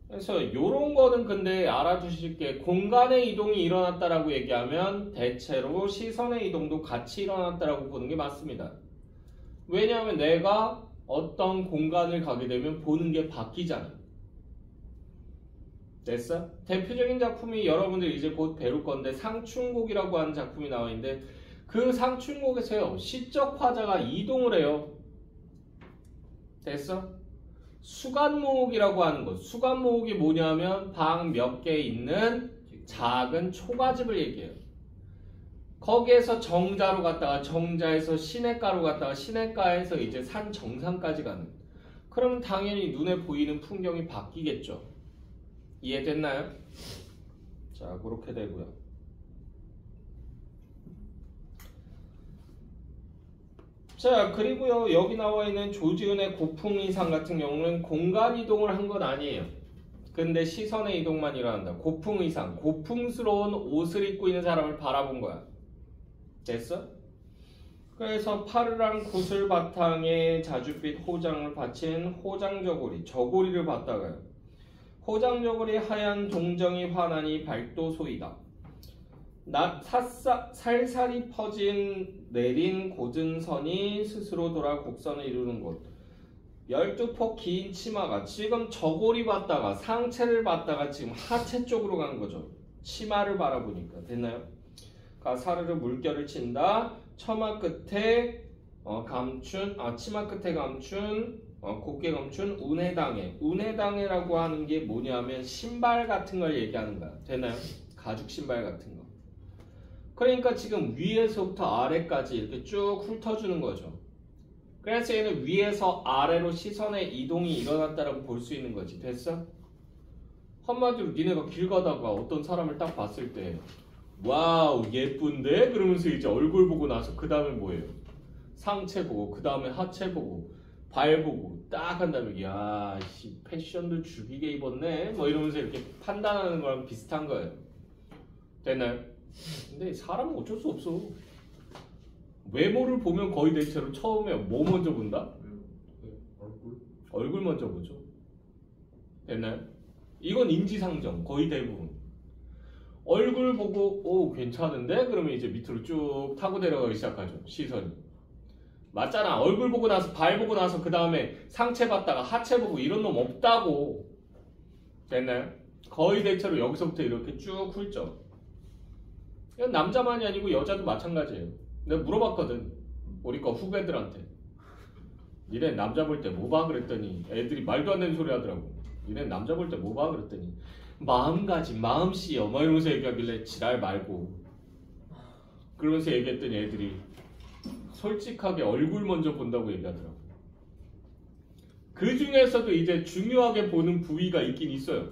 그래서 이런 거는 근데 알아두실 게 공간의 이동이 일어났다라고 얘기하면 대체로 시선의 이동도 같이 일어났다라고 보는 게 맞습니다. 왜냐하면 내가 어떤 공간을 가게 되면 보는 게 바뀌잖아. 됐어? 대표적인 작품이 여러분들 이제 곧 배울 건데 상춘곡이라고 하는 작품이 나와 있는데 그 상춘곡에서요 시적 화자가 이동을 해요. 됐어? 수간모옥이라고 하는 것. 수간모옥이 뭐냐면 방 몇 개 있는 작은 초가집을 얘기해요. 거기에서 정자로 갔다가 정자에서 시냇가로 갔다가 시냇가에서 이제 산 정상까지 가는. 그럼 당연히 눈에 보이는 풍경이 바뀌겠죠. 이해됐나요? 자, 그렇게 되고요. 자, 그리고요 여기 나와 있는 조지은의 고풍이상 같은 경우는 공간 이동을 한 건 아니에요. 근데 시선의 이동만 일어난다. 고풍이상, 고풍스러운 옷을 입고 있는 사람을 바라본 거야. 됐어? 그래서 파르랑 구슬 바탕에 자줏빛 호장을 받친 호장저고리, 저고리를 봤다가요. 호장저고리 하얀 동정이 환하니 발도소이다. 살살이 퍼진 내린 고든 선이 스스로 돌아 곡선을 이루는 곳. 12폭 긴 치마가 지금 저고리 봤다가 상체를 봤다가 지금 하체 쪽으로 간 거죠. 치마를 바라보니까. 됐나요? 사르르 물결을 친다. 처마 끝에 감춘, 치마 끝에 감춘, 곱게 감춘 운해당해. 운해당해라고 하는 게 뭐냐면 신발 같은 걸 얘기하는 거야. 되나요? 가죽 신발 같은 거. 그러니까 지금 위에서부터 아래까지 이렇게 쭉 훑어주는 거죠. 그래서 얘는 위에서 아래로 시선의 이동이 일어났다라고 볼 수 있는 거지. 됐어? 한마디로 니네가 길 가다가 어떤 사람을 딱 봤을 때 와우 예쁜데? 그러면서 이제 얼굴 보고 나서 그 다음에 뭐예요? 상체 보고 그 다음에 하체 보고 발 보고 딱 한 다음에 야 씨 패션도 죽이게 입었네 뭐 이러면서 이렇게 판단하는 거랑 비슷한 거예요. 됐나요? 근데 사람은 어쩔 수 없어. 외모를 보면 거의 대체로 처음에 뭐 먼저 본다? 얼굴 먼저 보죠. 됐나요? 이건 인지상정 거의 대부분. 얼굴 보고 오 괜찮은데? 그러면 이제 밑으로 쭉 타고 내려가기 시작하죠. 시선이. 맞잖아. 얼굴 보고 나서 발 보고 나서 그 다음에 상체 봤다가 하체 보고 이런 놈 없다고. 됐나요? 거의 대체로 여기서부터 이렇게 쭉 훑죠. 이건 남자만이 아니고 여자도 마찬가지예요. 내가 물어봤거든. 우리 거 후배들한테. 니네 남자 볼 때 뭐 봐? 그랬더니 애들이 말도 안 되는 소리 하더라고. 니네 남자 볼 때 뭐 봐? 그랬더니 마음가짐, 마음씨요 막 이러면서 얘기하길래 지랄 말고. 그러면서 얘기했더니 애들이 솔직하게 얼굴 먼저 본다고 얘기하더라고. 그 중에서도 이제 중요하게 보는 부위가 있긴 있어요.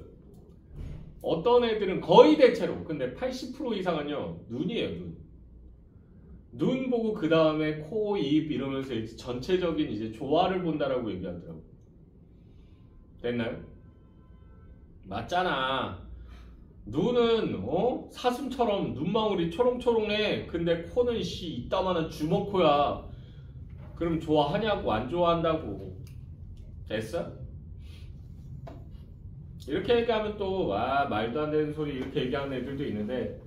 어떤 애들은 거의 대체로 근데 80% 이상은요 눈이에요. 눈 보고 그 다음에 코, 입 이러면서 이제 전체적인 이제 조화를 본다라고 얘기하더라고. 됐나요? 맞잖아. 눈은 사슴처럼 눈망울이 초롱초롱해. 근데 코는 이따만한 주먹코야. 그럼 좋아하냐고 안 좋아한다고. 됐어? 이렇게 얘기하면 또 말도 안 되는 소리 이렇게 얘기하는 애들도 있는데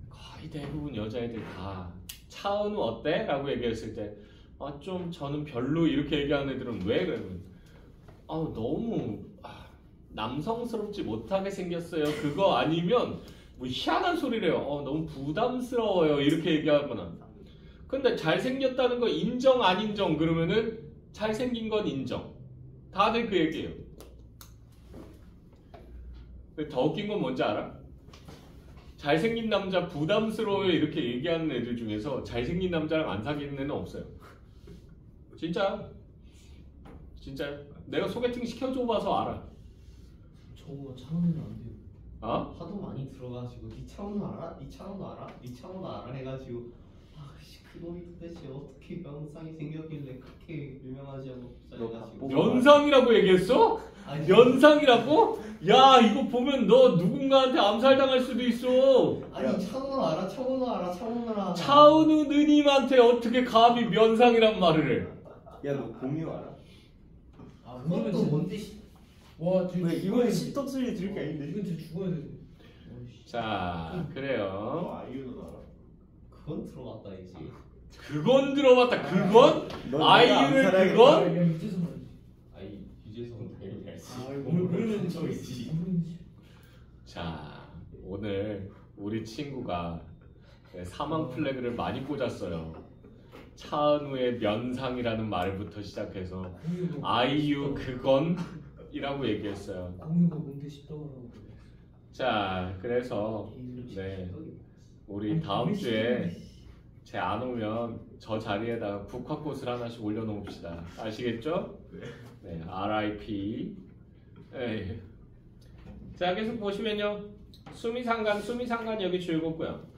거의 대부분 여자애들 다 차은우 어때? 라고 얘기했을 때 좀 저는 별로 이렇게 얘기하는 애들은 왜? 그러면 너무 남성스럽지 못하게 생겼어요. 그거 아니면 뭐 희한한 소리래요. 너무 부담스러워요. 이렇게 얘기하거나. 근데 잘생겼다는 거 인정 안 인정 그러면은 잘생긴 건 인정. 다들 그 얘기예요. 더 웃긴 건 뭔지 알아? 잘생긴 남자 부담스러워요 이렇게 얘기하는 애들 중에서 잘생긴 남자랑 안 사귀는 애는 없어요. 진짜 내가 소개팅 시켜줘봐서 알아. 저거 차원은 안 돼요. 하도 많이 들어가지고 니 차은우 알아? 니 차은우 알아? 니 차은우 알아? 해가지고 그놈이 도대체 어떻게 면상이 생겼길래 그렇게 유명하지않고 해가지고 면상이라고 얘기했어? 아니, 면상이라고? 야 이거 보면 너 누군가한테 암살당할 수도 있어. 아니 차은우 알아? 차은우 알아? 차은우 알아? 차은우 누님한테 어떻게 감히 면상이란 말을 해? 야 너 공유 알아? 그것도 뭔데 와 지금 왜 이거는 씹덕소리 들을 게 아닌데. 이건 진짜 죽어야 돼. 자, 그래요. 아이유도 알아? 그건 들어갔다 이지. 그건 들어봤다. 그건? 넌 아이유의 내가 안 그건? 아, 야 이제서 말이지. 아이 유재석은 당연히 알지. 아 모르는 척이지. 자, 오늘 우리 친구가 사망 플래그를 많이 꽂았어요. 차은우의 면상이라는 말부터 시작해서 아이유 그건이라고 얘기했어요. 공유가 뭔데 싶다고. 자, 그래서 네, 우리 다음 주에 제 안 오면 저 자리에다가 국화꽃을 하나씩 올려놓읍시다. 아시겠죠? 네, RIP. 네. 자, 계속 보시면요. 수미상관 여기 줄굼고요.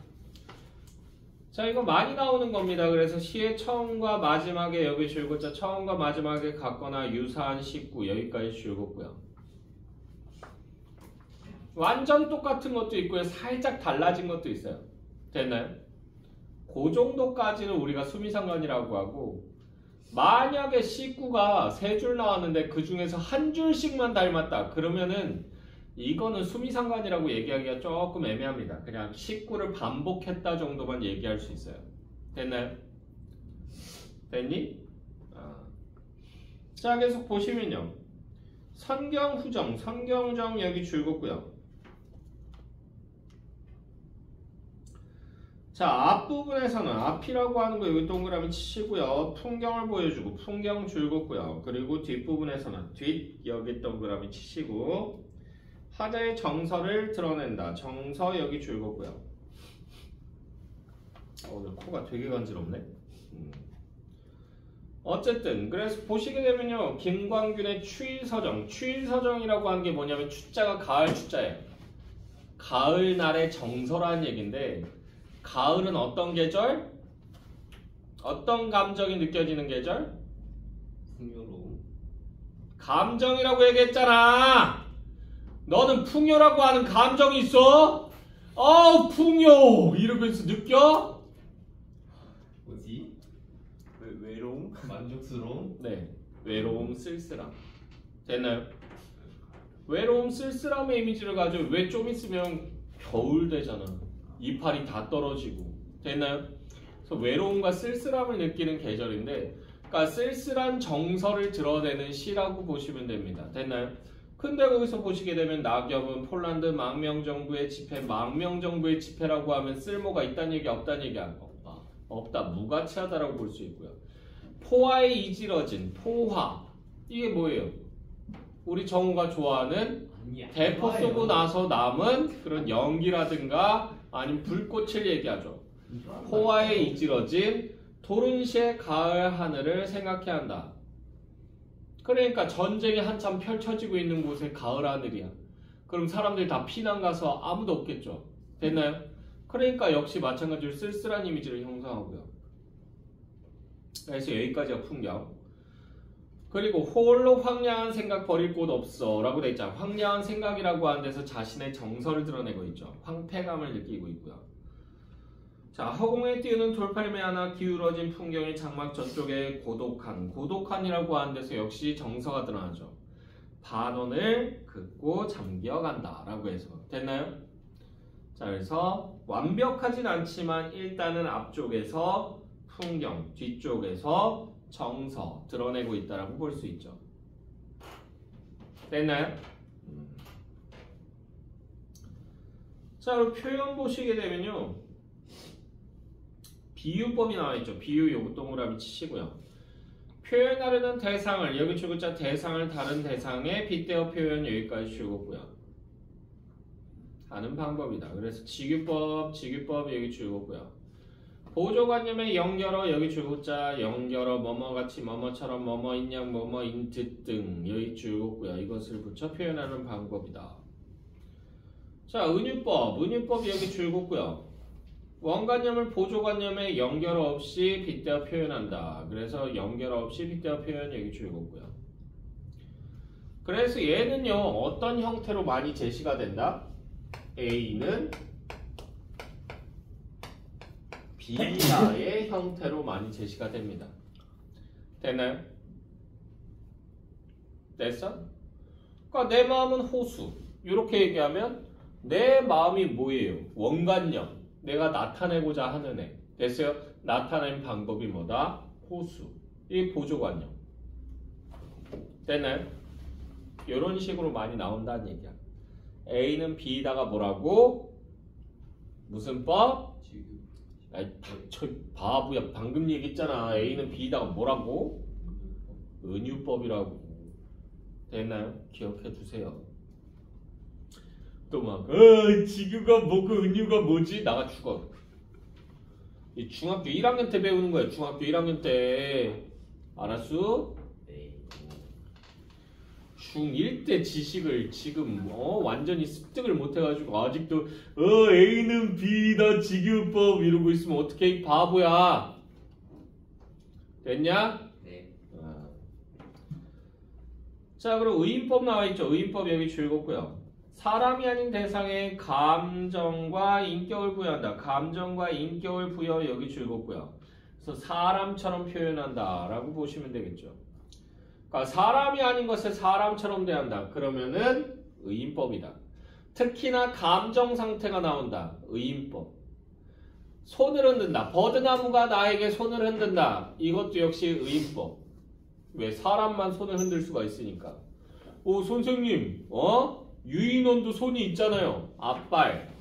자, 이거 많이 나오는 겁니다. 그래서 시의 처음과 마지막에 여기 줄굼자 처음과 마지막에 같거나 유사한 식구 여기까지 줄굼고요. 완전 똑같은 것도 있고요. 살짝 달라진 것도 있어요. 됐나요? 그 정도까지는 우리가 수미상관이라고 하고, 만약에 식구가 3줄 나왔는데 그 중에서 한 줄씩만 닮았다. 그러면은 이거는 수미상관이라고 얘기하기가 조금 애매합니다. 그냥 식구를 반복했다 정도만 얘기할 수 있어요. 됐나요? 됐니? 자, 계속 보시면요. 선경후정, 선경정 여기 줄굼고요. 자, 앞부분에서는 앞이라고 하는 거 여기 동그라미 치시고요. 풍경을 보여주고 풍경 줄굼고요. 그리고 뒷부분에서는 뒷 여기 동그라미 치시고 하자의 정서를 드러낸다. 정서 여기 줄굼고요. 오늘 코가 되게 간지럽네. 어쨌든 그래서 보시게 되면요. 김광균의 추일서정. 추일서정이라고 하는 게 뭐냐면 추자가 가을 추자예요. 가을날의 정서라는 얘기인데, 가을은 어떤 계절? 어떤 감정이 느껴지는 계절? 풍요로움. 감정이라고 얘기했잖아. 너는 풍요라고 하는 감정이 있어? 풍요 이러면서 느껴? 뭐지? 외로움? 만족스러움? 네, 외로움, 쓸쓸함. 됐나요? 외로움, 쓸쓸함의 이미지를 가지고 왜 좀 있으면 겨울 되잖아. 이파리 다 떨어지고. 됐나요? 그래서 외로움과 쓸쓸함을 느끼는 계절인데, 그러니까 쓸쓸한 정서를 드러내는 시라고 보시면 됩니다. 됐나요? 근데 거기서 보시게 되면 낙엽은 폴란드 망명정부의 집회, 망명정부의 집회라고 하면 쓸모가 있다는 얘기, 없다는 얘기? 없다. 없다. 무가치하다라고 볼 수 있고요. 포화에 이지러진, 포화. 이게 뭐예요? 우리 정우가 좋아하는 아니야. 대포 쏘고 나서 남은 그런 연기라든가 아니면 불꽃을 얘기하죠. 포화에 이지러진 도른시의 가을 하늘을 생각해야 한다. 그러니까 전쟁이 한참 펼쳐지고 있는 곳에 가을 하늘이야. 그럼 사람들 다 피난 가서 아무도 없겠죠. 됐나요? 그러니까 역시 마찬가지로 쓸쓸한 이미지를 형성하고요. 그래서 여기까지가 풍경. 그리고 홀로 황량한 생각 버릴 곳 없어 라고 돼 있잖아. 황량한 생각이라고 하는 데서 자신의 정서를 드러내고 있죠. 황폐감을 느끼고 있고요. 자, 허공에 띄우는 돌팔매 하나 기울어진 풍경이 장막 저쪽에 고독한이라고 하는 데서 역시 정서가 드러나죠. 반원을 긋고 잠겨간다 라고 해서. 됐나요? 자, 그래서 완벽하진 않지만 일단은 앞쪽에서 풍경, 뒤쪽에서 정서 드러내고 있다라고 볼 수 있죠. 됐나요? 자, 그리고 표현 보시게 되면요. 비유법이 나와있죠. 비유 요거 동그라미 치시고요. 표현하려는 대상을, 여기 줄굼자 대상을 다른 대상에 빗대어 표현 여기까지 줄굼고요. 하는 방법이다. 그래서 직유법 여기 줄굼고요. 보조관념의 연결어 여기 줄굼자 연결어 뭐뭐같이 뭐뭐처럼 뭐뭐인 양 뭐뭐인 듯 등 여기 줄굼고요. 이것을 붙여 표현하는 방법이다. 자, 은유법 여기 줄굼고요. 원관념을 보조관념에 연결어 없이 빗대어 표현한다. 그래서 연결어 없이 빗대어 표현 여기 줄굼고요. 그래서 얘는요 어떤 형태로 많이 제시가 된다? A는 B자의 형태로 많이 제시가 됩니다. 됐나요? 됐어? 그러니까 내 마음은 호수. 이렇게 얘기하면 내 마음이 뭐예요? 원관념. 내가 나타내고자 하는 애. 됐어요? 나타낸 방법이 뭐다? 호수. 이 보조관념. 됐나요? 이런 식으로 많이 나온다는 얘기야. A는 B다가 뭐라고? 무슨 법? 아이 닥쳐 바보야. 방금 얘기했잖아. A는 B다가 뭐라고? 은유법이라고. 됐나요? 기억해 두세요. 또 막 지규가 뭐고 은유가 뭐지? 나가 죽어. 이 중학교 1학년 때 배우는 거야. 중학교 1학년 때. 알았어? 네. 중1 때 지식을 지금 완전히 습득을 못해가지고 아직도 A는 B다 지규법 이러고 있으면 어떻게 이 바보야. 됐냐? 네. 자, 그럼 의인법 나와있죠. 의인법 여기 즐겁고요. 사람이 아닌 대상에 감정과 인격을 부여한다. 감정과 인격을 부여 여기 즐겁고요. 그래서 사람처럼 표현한다 라고 보시면 되겠죠. 그러니까 사람이 아닌 것을 사람처럼 대한다. 그러면은 의인법이다. 특히나 감정 상태가 나온다. 의인법. 손을 흔든다. 버드나무가 나에게 손을 흔든다. 이것도 역시 의인법. 왜? 사람만 손을 흔들 수가 있으니까. 오 선생님 유인원도 손이 있잖아요. 앞발.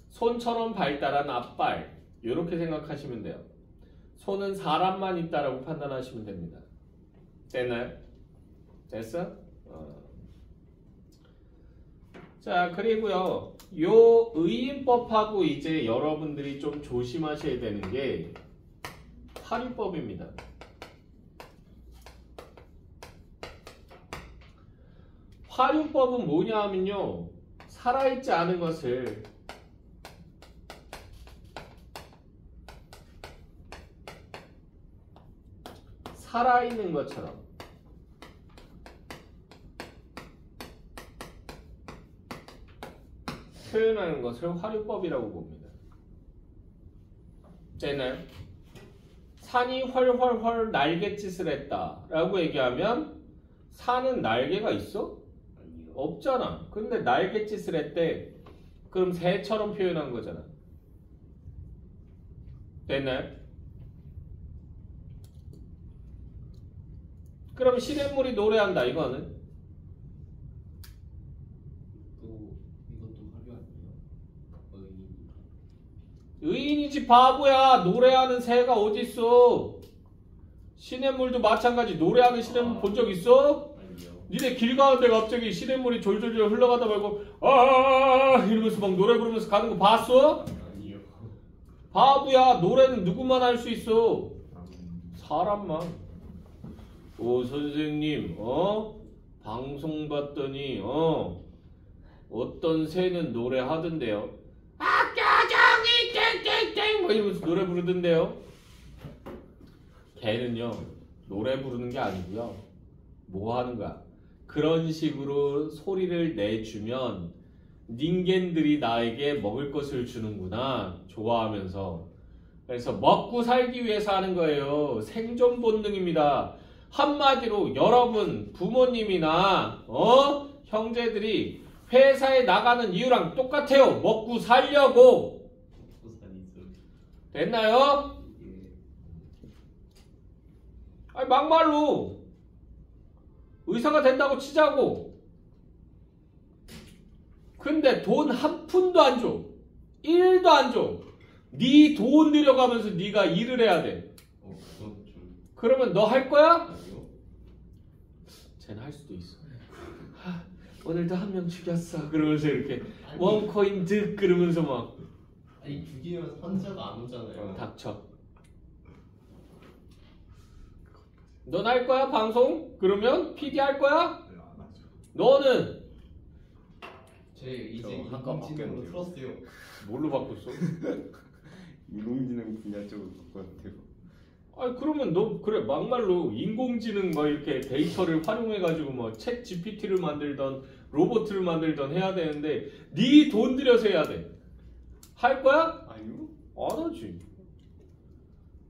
손처럼 발달한 앞발. 이렇게 생각하시면 돼요. 손은 사람만 있다라고 판단하시면 됩니다. 됐나요? 됐어? 자, 그리고요. 요 의인법하고 이제 여러분들이 좀 조심하셔야 되는 게 화류법입니다. 화류법은 뭐냐 하면요. 살아있지 않은 것을 살아있는 것처럼 표현하는 것을 화류법이라고 봅니다. 되나요? 산이 훨훨훨 날갯짓을 했다 라고 얘기하면 산은 날개가 있어? 아니요. 없잖아. 근데 날갯짓을 했대. 그럼 새처럼 표현한 거잖아. 됐나요? 그럼 시냇물이 노래한다. 이거는 이것도 화류 아니에요? 의인이지 바보야. 노래하는 새가 어딨어. 시냇물도 마찬가지. 노래하는 시냇물 본 적 있어? 아니요. 니네 길 가는데 갑자기 시냇물이 졸졸졸 흘러가다 말고 이러면서 막 노래 부르면서 가는 거 봤어? 아니요. 바보야. 노래는 누구만 할 수 있어? 사람만. 오 선생님 방송 봤더니 어떤 새는 노래하던데요. 악가정이 땡땡땡 뭐 이러면서 노래 부르던데요. 걔는요 노래 부르는 게 아니고요. 뭐 하는 거야? 그런 식으로 소리를 내주면 닌겐들이 나에게 먹을 것을 주는구나 좋아하면서. 그래서 먹고 살기 위해서 하는 거예요. 생존 본능입니다. 한마디로 여러분 부모님이나 형제들이 회사에 나가는 이유랑 똑같아요. 먹고 살려고. 됐나요? 예. 아니 막말로 의사가 된다고 치자고. 근데 돈 한 푼도 안 줘. 1도 안 줘. 네 돈 들여가면서 네가 일을 해야 돼. 그건 좀 그러면 너 할 거야? 아니요. 쟤는 할 수도 있어. 오늘도 한 명 죽였어. 그러면서 이렇게 아니. 원코인 득 그러면서 막 아니 죽이면 환자가 안 오잖아요. 닥쳐. 넌 할 거야 방송? 그러면 PD 할 거야? 네, 안 하죠. 너는 제 이제 저 학과 인공지능으로 바뀌었는데요. 틀었어요. 뭘로 바꿨어? 인공지능 분야 쪽으로 바꿨는데요. 아니 그러면 너 그래 막말로 인공지능 막 이렇게 데이터를 활용해가지고 뭐 챗 GPT를 만들던 로봇을 만들던 해야 되는데 네 돈 들여서 해야 돼. 할 거야? 아니요? 안 하지.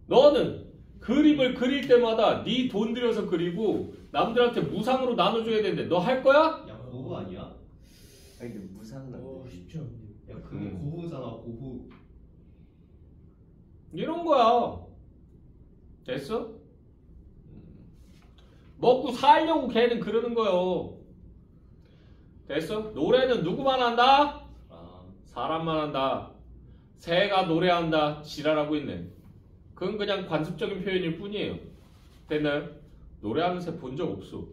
너는 그림을 그릴 때마다 네 돈 들여서 그리고 남들한테 무상으로 나눠줘야 되는데 너 할 거야? 야 고부 아니야? 아니 근데 무상은 안 돼. 쉽지 않네요. 야 그거 고부잖아 고부. 이런 거야. 됐어? 먹고 살려고 걔는 그러는 거요. 됐어? 노래는 누구만 한다? 사람만 한다. 새가 노래한다. 지랄하고 있네. 그건 그냥 관습적인 표현일 뿐이에요. 됐나요? 노래하는 새 본 적 없어.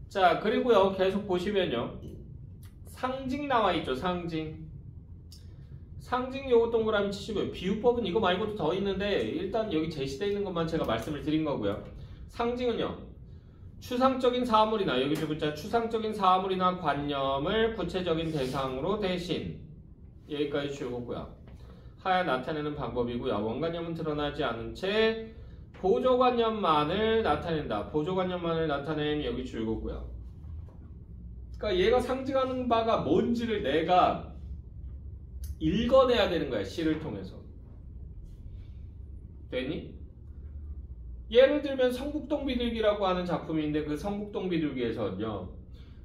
자, 그리고요. 계속 보시면요. 상징 나와 있죠. 상징. 상징 요거 동그라미 치시고요. 비유법은 이거 말고도 더 있는데 일단 여기 제시되어 있는 것만 제가 말씀을 드린 거고요. 상징은요. 추상적인 사물이나 여기 두 글자 추상적인 사물이나 관념을 구체적인 대상으로 대신 여기까지 줄거고요. 하여 나타내는 방법이고요. 원관념은 드러나지 않은 채 보조관념만을 나타낸다. 보조관념만을 나타내면 여기 줄거고요. 그러니까 얘가 상징하는 바가 뭔지를 내가 읽어내야 되는 거야. 시를 통해서. 됐니? 예를 들면 성북동 비둘기라고 하는 작품인데 그 성북동 비둘기에서는요.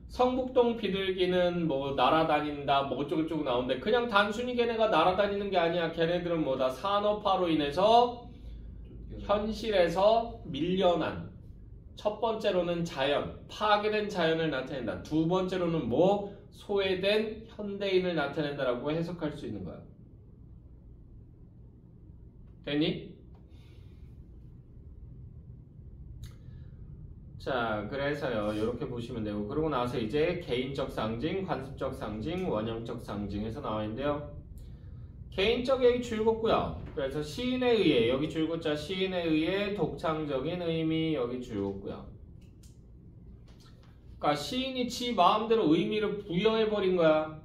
성북동 비둘기는 뭐 날아다닌다 뭐 어쩌고저쩌고 나오는데 그냥 단순히 걔네가 날아다니는 게 아니야. 걔네들은 뭐다 산업화로 인해서 현실에서 밀려난 첫 번째로는 자연, 파괴된 자연을 나타낸다. 두 번째로는 뭐 소외된 현대인을 나타낸다라고 해석할 수 있는 거야. 됐니? 자, 그래서요. 이렇게 보시면 되고 그러고 나서 이제 개인적 상징, 관습적 상징, 원형적 상징에서 나와 있는데요. 개인적 여기 줄굼고요. 그래서 시인에 의해 여기 줄굼자 시인에 의해 독창적인 의미 여기 줄굼고요. 그러니까 시인이 지 마음대로 의미를 부여해버린 거야.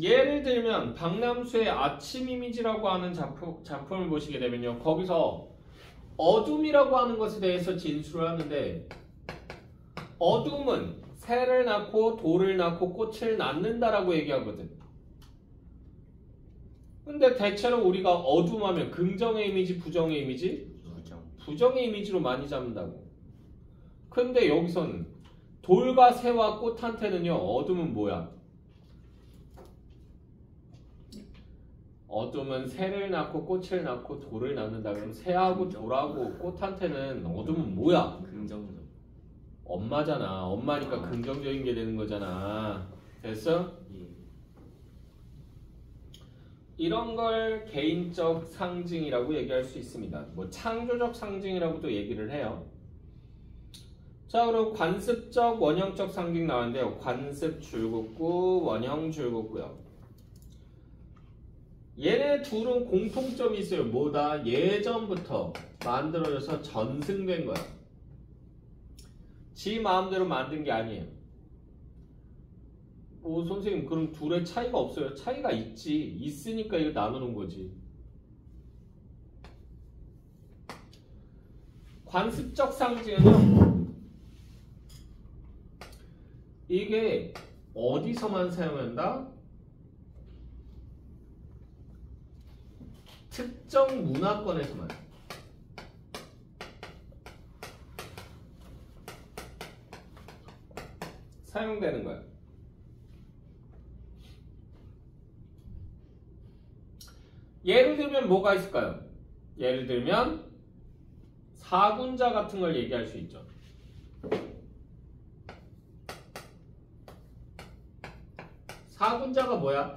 예를 들면 박남수의 아침 이미지라고 하는 작품을 보시게 되면요. 거기서 어둠이라고 하는 것에 대해서 진술을 하는데 어둠은 새를 낳고 돌을 낳고 꽃을 낳는다라고 얘기하거든. 근데 대체로 우리가 어둠하면 긍정의 이미지, 부정의 이미지? 부정의 이미지로 많이 잡는다고. 근데 여기서는 돌과 새와 꽃한테는요. 어둠은 뭐야? 어둠은 새를 낳고 꽃을 낳고 돌을 낳는다. 그럼 새하고 돌하고 꽃한테는 어둠은 뭐야? 긍정적. 엄마잖아. 엄마니까 긍정적인 게 되는 거잖아. 됐어? 예. 이런 걸 개인적 상징이라고 얘기할 수 있습니다. 뭐 창조적 상징이라고도 얘기를 해요. 자, 그리고 관습적, 원형적 상징 나왔는데요. 관습 줄굼고 원형 줄굼고요. 얘네 둘은 공통점이 있어요. 뭐다? 예전부터 만들어져서 전승된 거야. 지 마음대로 만든 게 아니에요. 오, 선생님 그럼 둘의 차이가 없어요? 차이가 있지. 있으니까 이거 나누는 거지. 관습적 상징은요. 이게 어디서만 사용한다? 특정 문화권에서만. 사용되는 거야. 예를 들면 뭐가 있을까요? 예를 들면 사군자 같은 걸 얘기할 수 있죠. 사군자가 뭐야?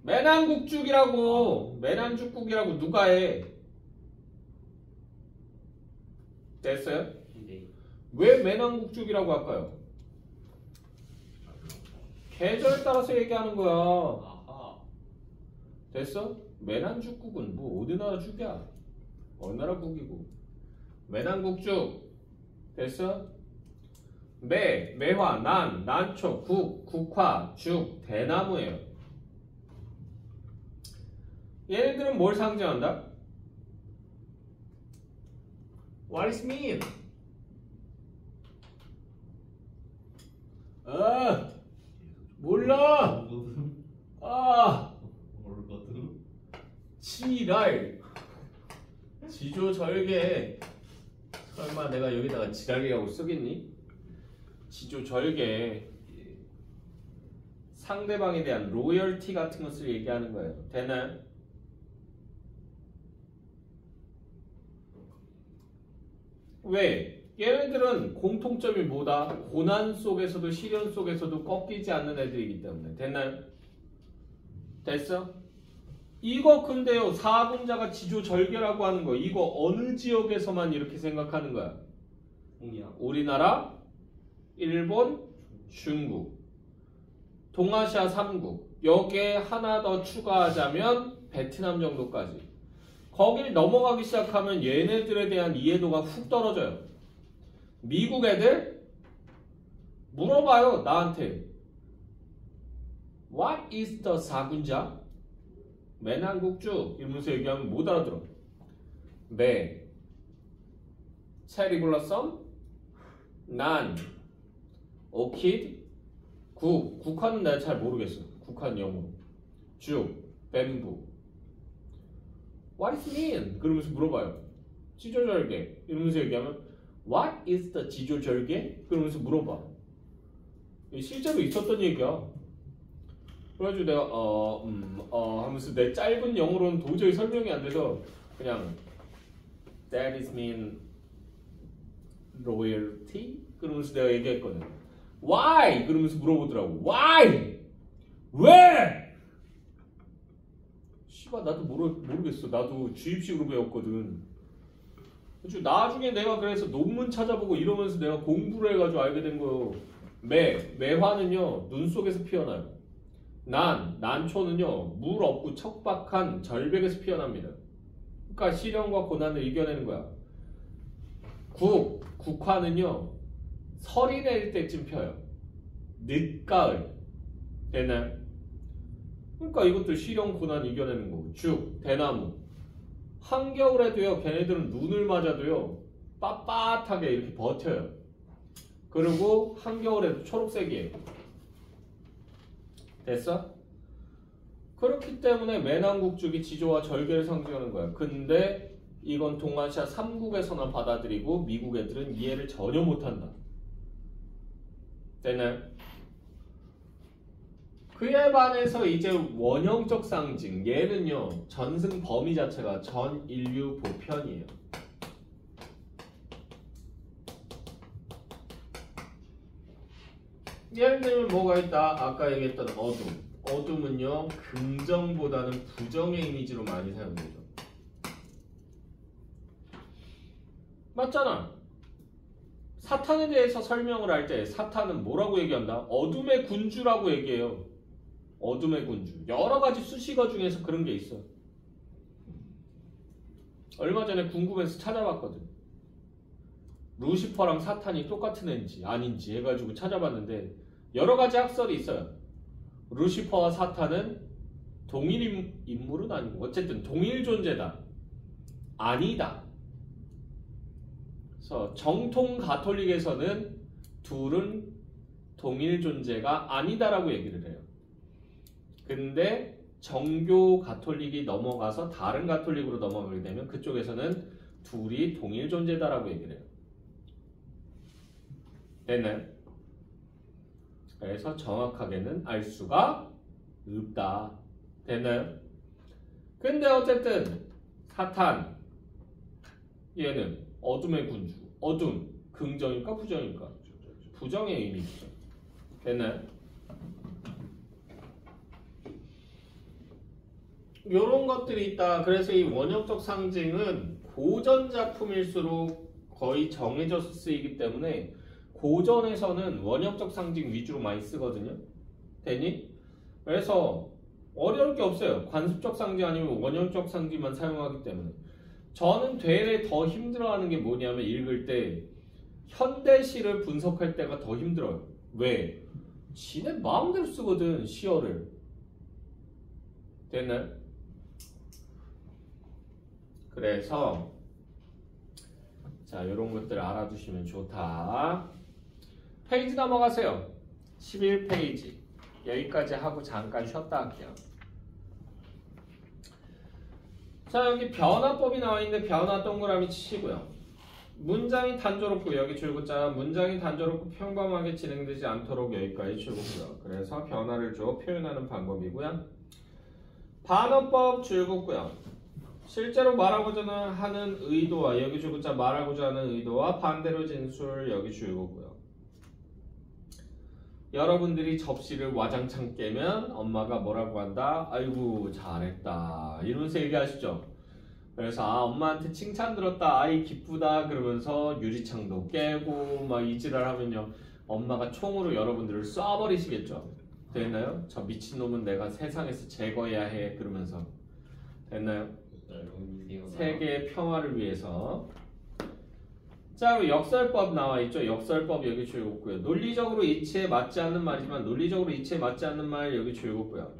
매난국죽이라고. 매난죽국이라고 누가 해? 됐어요? 네. 왜 매난국죽이라고 할까요? 계절에 따라서 얘기하는 거야. 아하. 됐어? 매난죽국은 뭐 어디 나라 죽이야? 어느 나라 국이고. 매난국죽. 됐어? 매화, 난초, 국화, 죽, 대나무예요. 얘네들은 뭘 상징한다? What is mean? 몰라. 모르거든. 아, 모르거든. 지랄. 지조절개. 설마 내가 여기다가 지랄이라고 쓰겠니? 지조절개. 상대방에 대한 로열티 같은 것을 얘기하는 거예요. 되나요? 왜? 얘네들은 공통점이 뭐다? 고난 속에서도 시련 속에서도 꺾이지 않는 애들이기 때문에. 됐나요? 됐어? 이거 근데요, 사분자가 지조절개라고 하는 거, 이거 어느 지역에서만 이렇게 생각하는 거야? 우리나라, 일본, 중국, 동아시아 3국. 여기에 하나 더 추가하자면 베트남 정도까지. 거길 넘어가기 시작하면 얘네들에 대한 이해도가 훅 떨어져요. 미국 애들 물어봐요, 나한테. What is the 사군자? 매난국주 이러면서 얘기하면 못 알아들어. 매, 체리블러썸, 난, 오키드, 국화는 내가 잘 모르겠어. 국화는 영어로. 쭉, 뱀부. What is mean? 그러면서 물어봐요. 지조절개 이러면서 얘기하면 What is the 지조절개? 그러면서 물어봐. 실제로 있었던 얘기야. 그래가지고 내가 하면서 내 짧은 영어로는 도저히 설명이 안 돼서 그냥 That is mean royalty? 그러면서 내가 얘기했거든. Why? 그러면서 물어보더라고. Why? 왜? 씨발 나도 모르겠어. 나도 주입식으로 배웠거든. 그래서 나중에 내가 그래서 논문 찾아보고 이러면서 내가 공부를 해가지고 알게 된 거예요. 매화는요 눈 속에서 피어나요. 난초는요 물 없고 척박한 절벽에서 피어납니다. 그러니까 시련과 고난을 이겨내는 거야. 국화는요 설이 내릴 때쯤 펴요. 늦가을. 되나요? 그러니까 이것도 시련 고난 이겨내는 거고. 대나무. 한겨울에도요 걔네들은 눈을 맞아도요 빳빳하게 이렇게 버텨요. 그리고 한겨울에도 초록색이에요. 됐어? 그렇기 때문에 매난국죽이 지조와 절개를 상징하는 거야. 근데 이건 동아시아 3국에서만 받아들이고 미국 애들은 이해를 전혀 못한다. 되나요? 그에 반해서 이제 원형적 상징. 얘는요 전승 범위 자체가 전 인류 보편이에요. 예를 들면 뭐가 있다? 아까 얘기했던 어둠. 어둠은요 긍정보다는 부정의 이미지로 많이 사용되죠. 맞잖아. 사탄에 대해서 설명을 할 때 사탄은 뭐라고 얘기한다? 어둠의 군주라고 얘기해요. 어둠의 군주. 여러 가지 수식어 중에서 그런 게 있어. 얼마 전에 궁금해서 찾아봤거든. 루시퍼랑 사탄이 똑같은 애인지 아닌지 해가지고 찾아봤는데 여러 가지 학설이 있어요. 루시퍼와 사탄은 동일 인물은 아니고 어쨌든 동일 존재다. 아니다. 그래서 정통 가톨릭에서는 둘은 동일 존재가 아니다라고 얘기를 해요. 근데 정교 가톨릭이 넘어가서 다른 가톨릭으로 넘어가게 되면 그쪽에서는 둘이 동일 존재다라고 얘기를 해요. 됐나요? 그래서 정확하게는 알 수가 없다. 됐나요? 근데 어쨌든 사탄 얘는 어둠의 군주. 어둠 긍정일까 부정일까? 부정의 의미죠. 됐나요? 요런 것들이 있다. 그래서 이 원형적 상징은 고전 작품일수록 거의 정해져서 쓰이기 때문에 고전에서는 원형적 상징 위주로 많이 쓰거든요. 되니? 그래서 어려울 게 없어요. 관습적 상징 아니면 원형적 상징만 사용하기 때문에. 저는 되레 더 힘들어하는 게 뭐냐면 읽을 때 현대시를 분석할 때가 더 힘들어요. 왜? 지네 마음대로 쓰거든 시어를. 됐나요? 그래서 자 이런 것들 알아두시면 좋다. 페이지 넘어가세요. 11페이지 여기까지 하고 잠깐 쉬었다 할게요. 자, 여기 변화법이 나와 있는데 변화 동그라미 치시고요. 문장이 단조롭고 여기 줄긋자 문장이 단조롭고 평범하게 진행되지 않도록 여기까지 줄긋고요. 그래서 변화를 주어 표현하는 방법이고요. 반어법 줄긋고요. 실제로 말하고자 하는 의도와 여기 줄긋자 말하고자 하는 의도와 반대로 진술 여기 줄긋고요. 여러분들이 접시를 와장창 깨면 엄마가 뭐라고 한다? 아이고 잘했다 이러면서 얘기하시죠. 그래서 엄마한테 칭찬 들었다 아이 기쁘다 그러면서 유리창도 깨고 막 이지랄 하면요 엄마가 총으로 여러분들을 쏴버리시겠죠. 됐나요? 저 미친놈은 내가 세상에서 제거해야 해 그러면서 됐나요? 세계의 평화를 위해서. 자, 그리고 역설법 나와 있죠. 역설법 여기 줄였고요. 논리적으로 이치에 맞지 않는 말이지만 논리적으로 이치에 맞지 않는 말 여기 줄였고요.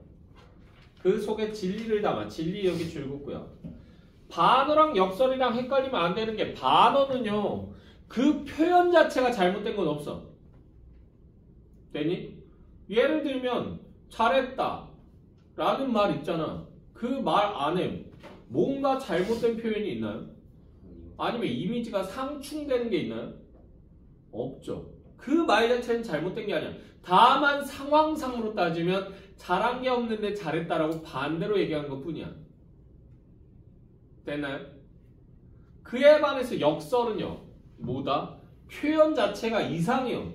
그 속에 진리를 담아 진리 여기 줄였고요. 반어랑 역설이랑 헷갈리면 안 되는 게 반어는요. 그 표현 자체가 잘못된 건 없어. 되니? 예를 들면 잘했다 라는 말 있잖아. 그 말 안에 뭔가 잘못된 표현이 있나요? 아니면 이미지가 상충되는 게 있나요? 없죠. 그 말 자체는 잘못된 게 아니야. 다만 상황상으로 따지면 잘한 게 없는데 잘했다라고 반대로 얘기한 것 뿐이야. 됐나요? 그에 반해서 역설은요. 뭐다? 표현 자체가 이상해요.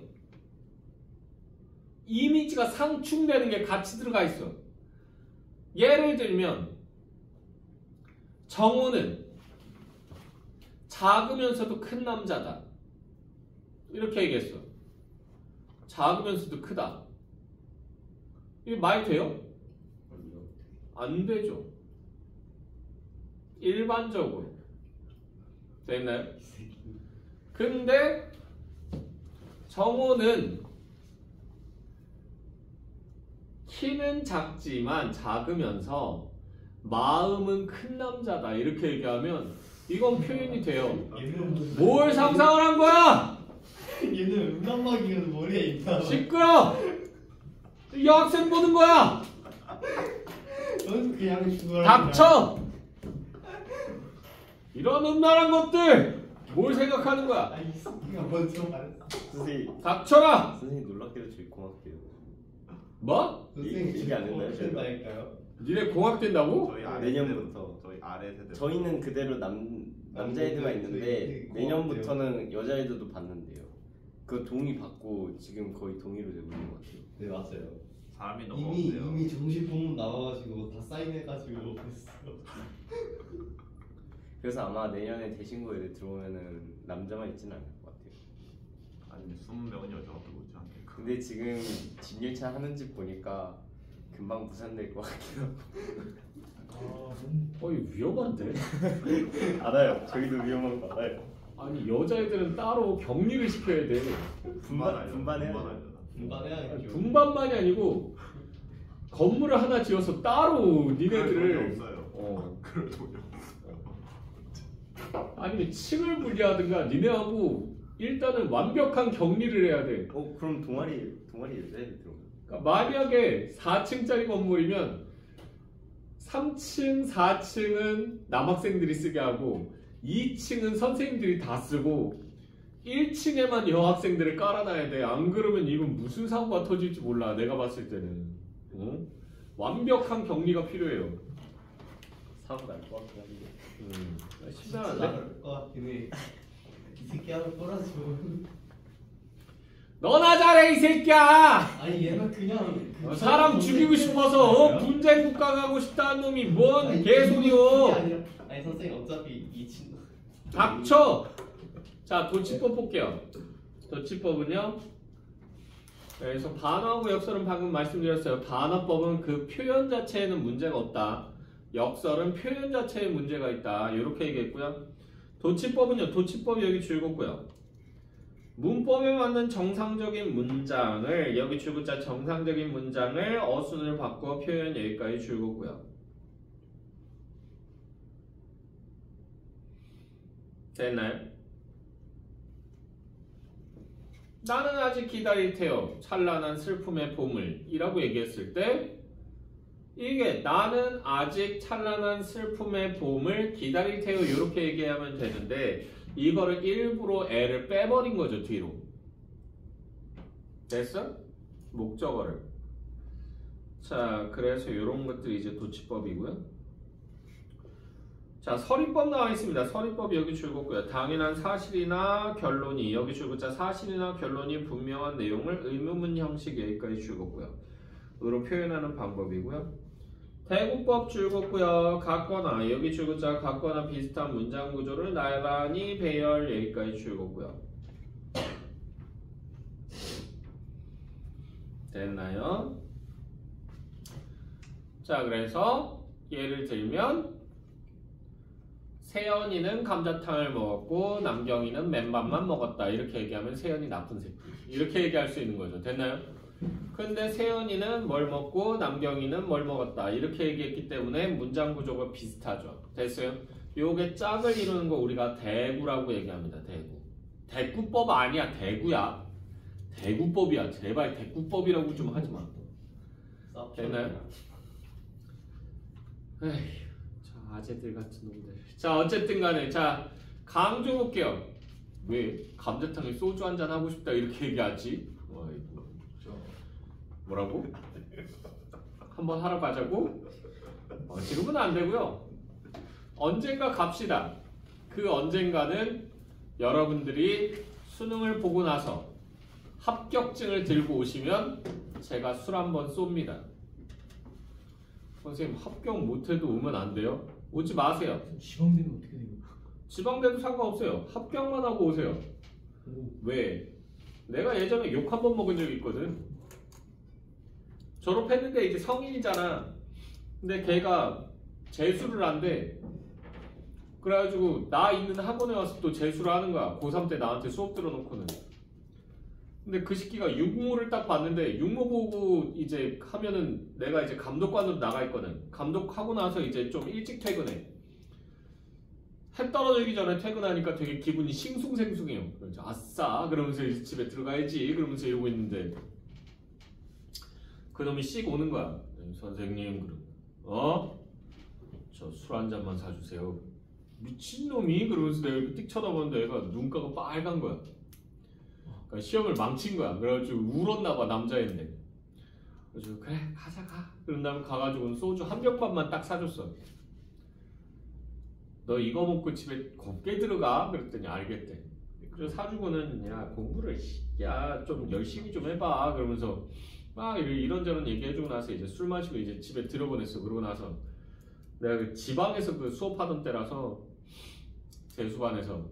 이미지가 상충되는 게 같이 들어가 있어. 예를 들면 정우는 작으면서도 큰 남자다. 이렇게 얘기했어. 작으면서도 크다. 이게 말 돼요? 안 되죠. 일반적으로. 됐나요? 근데 정우는 키는 작지만 작으면서 마음은 큰 남자다. 이렇게 얘기하면 이건 표현이 돼요. 뭘 상상을 한 거야? 얘는 음란마귀가 머리에 있다. 시끄러! 이 학생 보는 거야! 넌 그냥 죽어라. 닥쳐! 이런 음란한 것들! 뭘 생각하는 거야? 아이 새끼가 먼저 말했어. 선생님, 닥쳐라! 선생님 놀랍게도 저희 공학돼요. 뭐? 얘기 안 했나요, 저희가? 된다니까요. 니네 공학된다고? 저희 아래 내년부터. 저희 아래 세대 저희는 그대로 남자애들만 있는데 내년부터는 여자애들도 받는데요. 그 동의 받고 지금 거의 동의로 되고 있는 것 같아요. 네 맞아요. 사람이 너무 이미 없네요. 이미 정식 본문 나와가지고 다 사인해가지고 했어. 그래서 아마 내년에 대신고 애들 들어오면은 남자만 있지는 않을 것 같아요. 아니 20명은 여자가 들어오지 않겠고. 근데 지금 진열차 하는 집 보니까 금방 부산될 것 같기도 하고. 어이 위험한데? 알아요. 저희도 위험한 거 알아요. 아니 여자애들은 따로 격리를 시켜야 돼. 분반해야죠. 분반해야겠죠. 분반만이 아니고 건물을 하나 지어서 따로 니네들을 없어요. 그럴 돈이 없어요. 아니면 층을 분리하든가 니네하고 일단은 완벽한 격리를 해야 돼. 그럼 동아리 여자애들 들어오면. 그러니까 만약에 4층짜리 건물이면 3층, 4층은 남학생들이 쓰게 하고 2층은 선생님들이 다 쓰고 1층에만 여학생들을 깔아놔야 돼. 안 그러면 이건 무슨 사고가 터질지 몰라. 내가 봤을 때는. 응? 완벽한 격리가 필요해요. 사고 날 것 같긴 한데. 심상한데? 나을 것 같긴 해. 이 새끼 하면 꼬라지. 너나 잘해 이 새끼야! 아니 얘는 그냥 사람 죽이고 싶어서 분쟁 국가 가고 싶다는 놈이 뭔 개소리요. 아니 선생님 어차피 이 친구 닥쳐! 자 도치법 볼게요. 도치법은요. 그래서 반어하고 역설은 방금 말씀드렸어요. 반어법은 그 표현 자체에는 문제가 없다. 역설은 표현 자체에 문제가 있다. 이렇게 얘기했고요. 도치법은요. 도치법 여기 줄였고요. 문법에 맞는 정상적인 문장을 여기 줄글자 정상적인 문장을 어순을 바꾸어 표현 여기까지 줄였고요. 됐나요? 나는 아직 기다릴 테요. 찬란한 슬픔의 봄을 이라고 얘기했을 때 이게 나는 아직 찬란한 슬픔의 봄을 기다릴 테요 이렇게 얘기하면 되는데 이거를 일부러 애를 빼버린 거죠 뒤로. 됐어? 목적어를. 자 그래서 이런 것들이 이제 도치법이고요. 자 서리법 나와 있습니다. 서리법 여기 줄거고요. 당연한 사실이나 결론이 여기 줄거자 사실이나 결론이 분명한 내용을 의문문 형식 여기까지 줄거고요. 으로 표현하는 방법이고요. 대구법 줄거고요. 같거나 여기 줄거자 같거나 비슷한 문장 구조를 나란히 배열 여기까지 줄거고요. 됐나요? 자 그래서 예를 들면 세연이는 감자탕을 먹었고 남경이는 맨밥만 먹었다 이렇게 얘기하면 세연이 나쁜 새끼 이렇게 얘기할 수 있는 거죠. 됐나요? 근데 세연이는 뭘 먹고 남경이는 뭘 먹었다 이렇게 얘기했기 때문에 문장 구조가 비슷하죠. 됐어요? 요게 짝을 이루는 거 우리가 대구라고 얘기합니다. 대구. 대구법 아니야 대구야. 대구법이야. 제발 대구법이라고 좀 하지 마. 됐나요? 에휴. 아재들 같은 놈들. 자 어쨌든 간에 자 강조 볼게요. 왜 감자탕에 소주 한잔 하고 싶다 이렇게 얘기하지? 어이구. 뭐라고? 한번 하러 가자고? 지금은 안 되고요. 언젠가 갑시다. 그 언젠가는 여러분들이 수능을 보고 나서 합격증을 들고 오시면 제가 술 한번 쏩니다. 선생님 합격 못해도 오면 안 돼요? 오지 마세요. 지방대는 어떻게 돼요? 지방대도 상관없어요. 합격만 하고 오세요. 오. 왜? 내가 예전에 욕 한 번 먹은 적이 있거든. 졸업했는데 이제 성인이잖아. 근데 걔가 재수를 한대. 그래가지고 나 있는 학원에 와서 또 재수를 하는 거야. 고3 때 나한테 수업 들어놓고는. 근데 그 시기가 육모를 딱 봤는데 육모 보고 이제 하면은 내가 이제 감독관으로 나가 있거든. 감독하고 나서 이제 좀 일찍 퇴근해. 해 떨어지기 전에 퇴근하니까 되게 기분이 싱숭생숭해요. 그래서 아싸 그러면서 이제 집에 들어가야지 그러면서 이러고 있는데 그놈이 씩 오는 거야. 선생님 그럼 저 술 한 잔만 사주세요. 미친놈이 그러면서 내가 이렇게 띡 쳐다보는데 얘가 눈가가 빨간 거야. 그러니까 시험을 망친 거야. 그래가지고 울었나 봐 남자인데. 그래서 그래 가자 가. 그런 다음에 가가지고 소주 한 병반만 딱 사줬어. 너 이거 먹고 집에 곱게 들어가? 그랬더니 알겠대. 그래서 사주고는 야 공부를 야 좀 열심히 좀 해봐 그러면서 막 이런저런 얘기해주고 나서 이제 술 마시고 이제 집에 들어보냈어. 그러고 나서 내가 그 지방에서 그 수업하던 때라서 재수반에서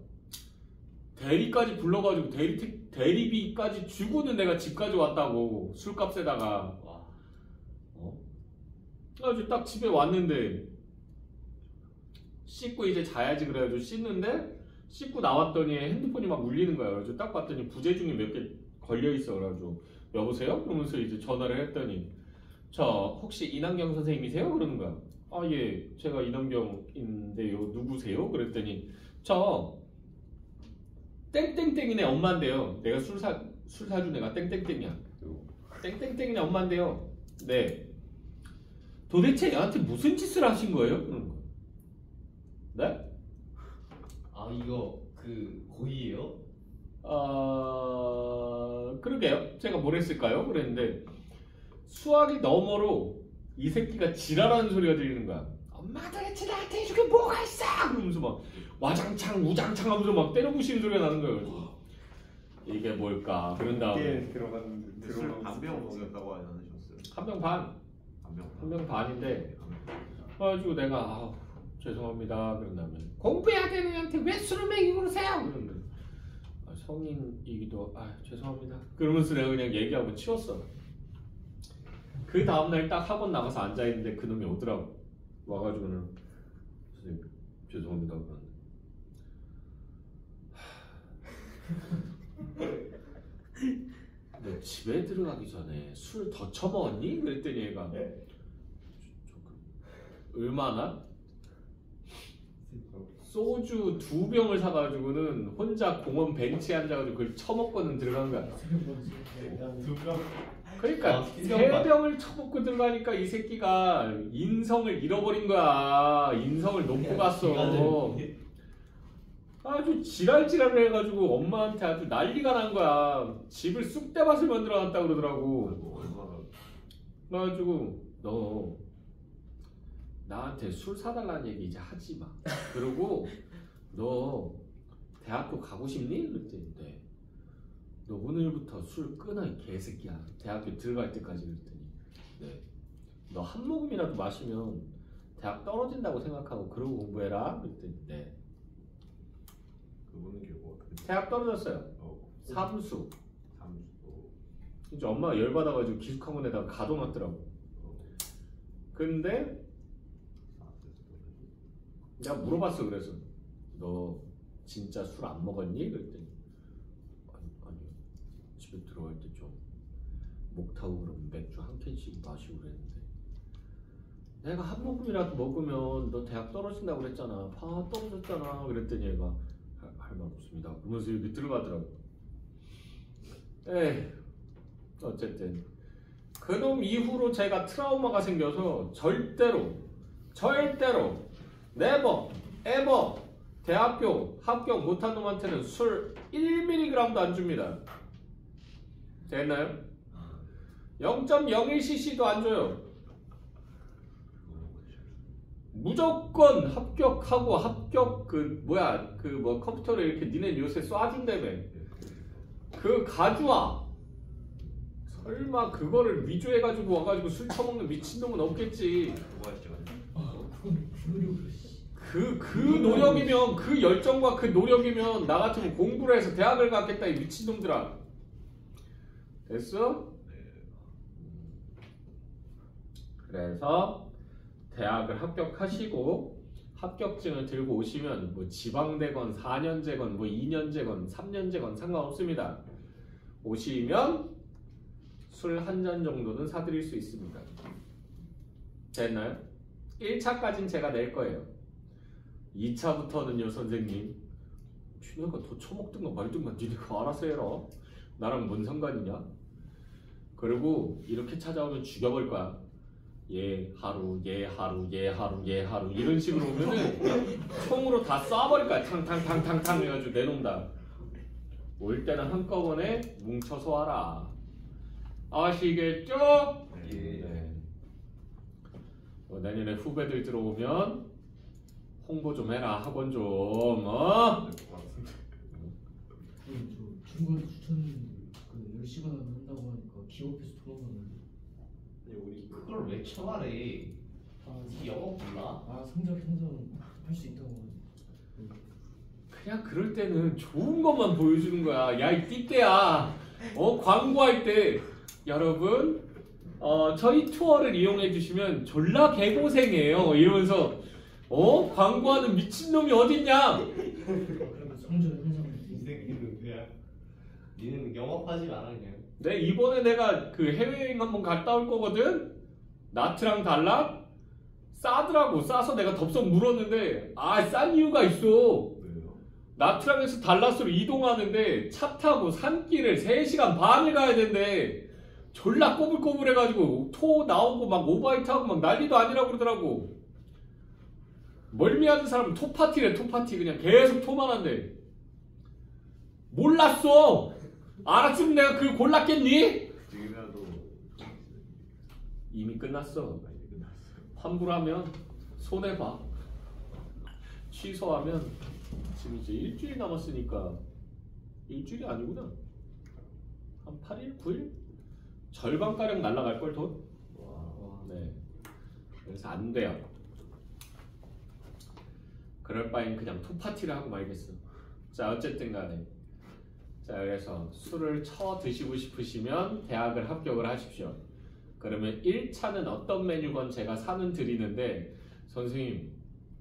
대리까지 불러가지고 대리비까지 주고는 내가 집까지 왔다고 술값에다가 그래가지고 딱 집에 왔는데 씻고 이제 자야지 그래가지고 씻는데 씻고 나왔더니 핸드폰이 막 울리는 거야. 그래가지고 딱 봤더니 부재중에 몇 개 걸려있어. 그래가지고 여보세요? 그러면서 이제 전화를 했더니 저 혹시 이남경 선생님이세요? 그러는 거야. 아 예 제가 이남경인데요 누구세요? 그랬더니 저 땡땡땡이네 엄마인데요. 내가 술 사준 애가 땡땡땡이야. 땡땡땡이네 엄마인데요. 네. 도대체 얘한테 무슨 짓을 하신 거예요? 그러는 거야. 네? 아 이거 그 고의예요? 그러게요. 제가 뭘 했을까요? 그랬는데 수학이 너머로 이 새끼가 지랄하는 소리가 들리는 거야. 엄마 도대체 나한테 해줄 게 뭐가 있어? 그러면서 막 와장창 우장창 하면서 막 때려부시는 소리가 나는 거예요. 그래서 이게 뭘까? 그런 다음에 들어갔는데 술한병 먹였다고 하지 않으셨어요? 한 병 반. 한 병 반인데 그래가지고 내가 죄송합니다. 그런 다음에 공부해야 되는 애한테 왜 술을 먹이고 그러세요? 그러는데 성인이기도 죄송합니다. 그러면서 내가 그냥 얘기하고 치웠어. 그 다음날 딱 학원 나가서 앉아있는데 그놈이 오더라고. 와가지고는 선생님 죄송합니다. 너 집에 들어가기 전에 술 더 처먹었니? 그랬더니 얘가 얼마나? 소주 2병을 사가지고는 혼자 공원 벤치에 앉아가지고 그걸 처먹고는 들어간 거야. 그러니까 신경 봐. 세병을 처먹고 들어가니까 이 새끼가 인성을 잃어버린 거야. 인성을 놓고 갔어. 아주 지랄지랄을 해가지고 엄마한테 아주 난리가 난 거야. 집을 쑥대밭을 만들어놨다 그러더라고. 얼마나 그래가지고 너 나한테 술 사달라는 얘기 이제 하지 마. 그리고 너 대학교 가고 싶니? 그랬더니 네. 너 오늘부터 술 끊어 이 개새끼야. 대학교 들어갈 때까지. 그랬더니 네. 너 한 모금이라도 마시면 대학 떨어진다고 생각하고 그러고 공부해라. 그랬더니 네. 그분은 결국 어떻게 대학 떨어졌어요. 삼수. 이제 엄마가 열받아가지고 기숙학원에다가 가둬놨더라고. 근데 내가 물어봤어. 그래서 너 진짜 술 안 먹었니? 그랬더니 아니 집에 들어갈 때 좀 목 타고 그러면 맥주 한 캔씩 마시고 그랬는데 내가 한 모금이라도 먹으면 너 대학 떨어진다고 그랬잖아. 떨어졌잖아. 그랬더니 얘가 할 말 없습니다. 그러면서 여기 들어가더라고. 에이 어쨌든 그놈 이후로 제가 트라우마가 생겨서 절대로 네버 에버 대학교 합격 못한 놈한테는 술 1mg도 안 줍니다. 됐나요? 0.01cc도 안 줘요. 무조건 합격하고 합격 컴퓨터를 이렇게 니네 요새 쏴준다며. 그 가져와. 설마 그거를 위조해가지고 와가지고 술 처먹는 미친놈은 없겠지. 그 노력이면 그 열정과 그 노력이면 나 같으면 공부를 해서 대학을 갔겠다 이 미친놈들아. 됐어? 그래서 대학을 합격하시고 합격증을 들고 오시면 뭐 지방대건 4년제건 뭐 2년제건 3년제건 상관없습니다. 오시면 술 한 잔 정도는 사드릴 수 있습니다. 됐나요? 1차까지는 제가 낼 거예요. 2차부터는요 선생님 니네가 더 처먹든가 말든가 니네가 알아서 해라. 나랑 뭔 상관이냐? 그리고 이렇게 찾아오면 죽여버릴 거야. 얘 하루 이런 식으로 오면은 총으로 다 쏴버릴 거야. 탕탕탕탕탕 해가지고 내놓는다. 올 때는 한꺼번에 뭉쳐서 와라. 아시겠죠? 네. 내년에 후배들 들어오면 홍보 좀 해라. 학원 좀 저 중고에 추천 그 10시간 한다고 하니까 기업에서 도망가는데 우리 그걸 왜 쳐말해? 니 영어 몰라? 성적 향상 할 수 있다고 그냥 그럴 때는 좋은 것만 보여주는 거야. 야 이 띠떼야. 광고할 때 여러분 저희 투어를 이용해 주시면 졸라 개고생해요. 이러면서 광고하는 미친놈이 어딨냐? 그러면 성적 향상 이 새끼는 그냥 니는 영업하지 마라 그냥. 네 이번에 내가 그 해외여행 한번 갔다 올 거거든. 나트랑 달라? 싸더라고. 싸서 내가 덥석 물었는데 싼 이유가 있어. 나트랑에서 달라스로 이동하는데 차 타고 산길을 3시간 반을 가야 된대. 졸라 꼬불꼬불해가지고 토 나오고 막 오바이트하고 막 난리도 아니라고 그러더라고. 멀미하는 사람은 토파티래. 토파티. 그냥 계속 토만 한대. 몰랐어. 알았으면 내가 그걸 골랐겠니? 지금이라도 이미 끝났어. 환불하면 손해봐. 취소하면 지금 이제 일주일 남았으니까 일주일이 아니구나. 한 8일? 9일? 절반가량 날라갈걸 돈? 네. 그래서 안 돼요. 그럴 바엔 그냥 토파티를 하고 말겠어. 자 어쨌든 간에 자 그래서 술을 쳐 드시고 싶으시면 대학을 합격을 하십시오. 그러면 1차는 어떤 메뉴건 제가 사는 드리는데 선생님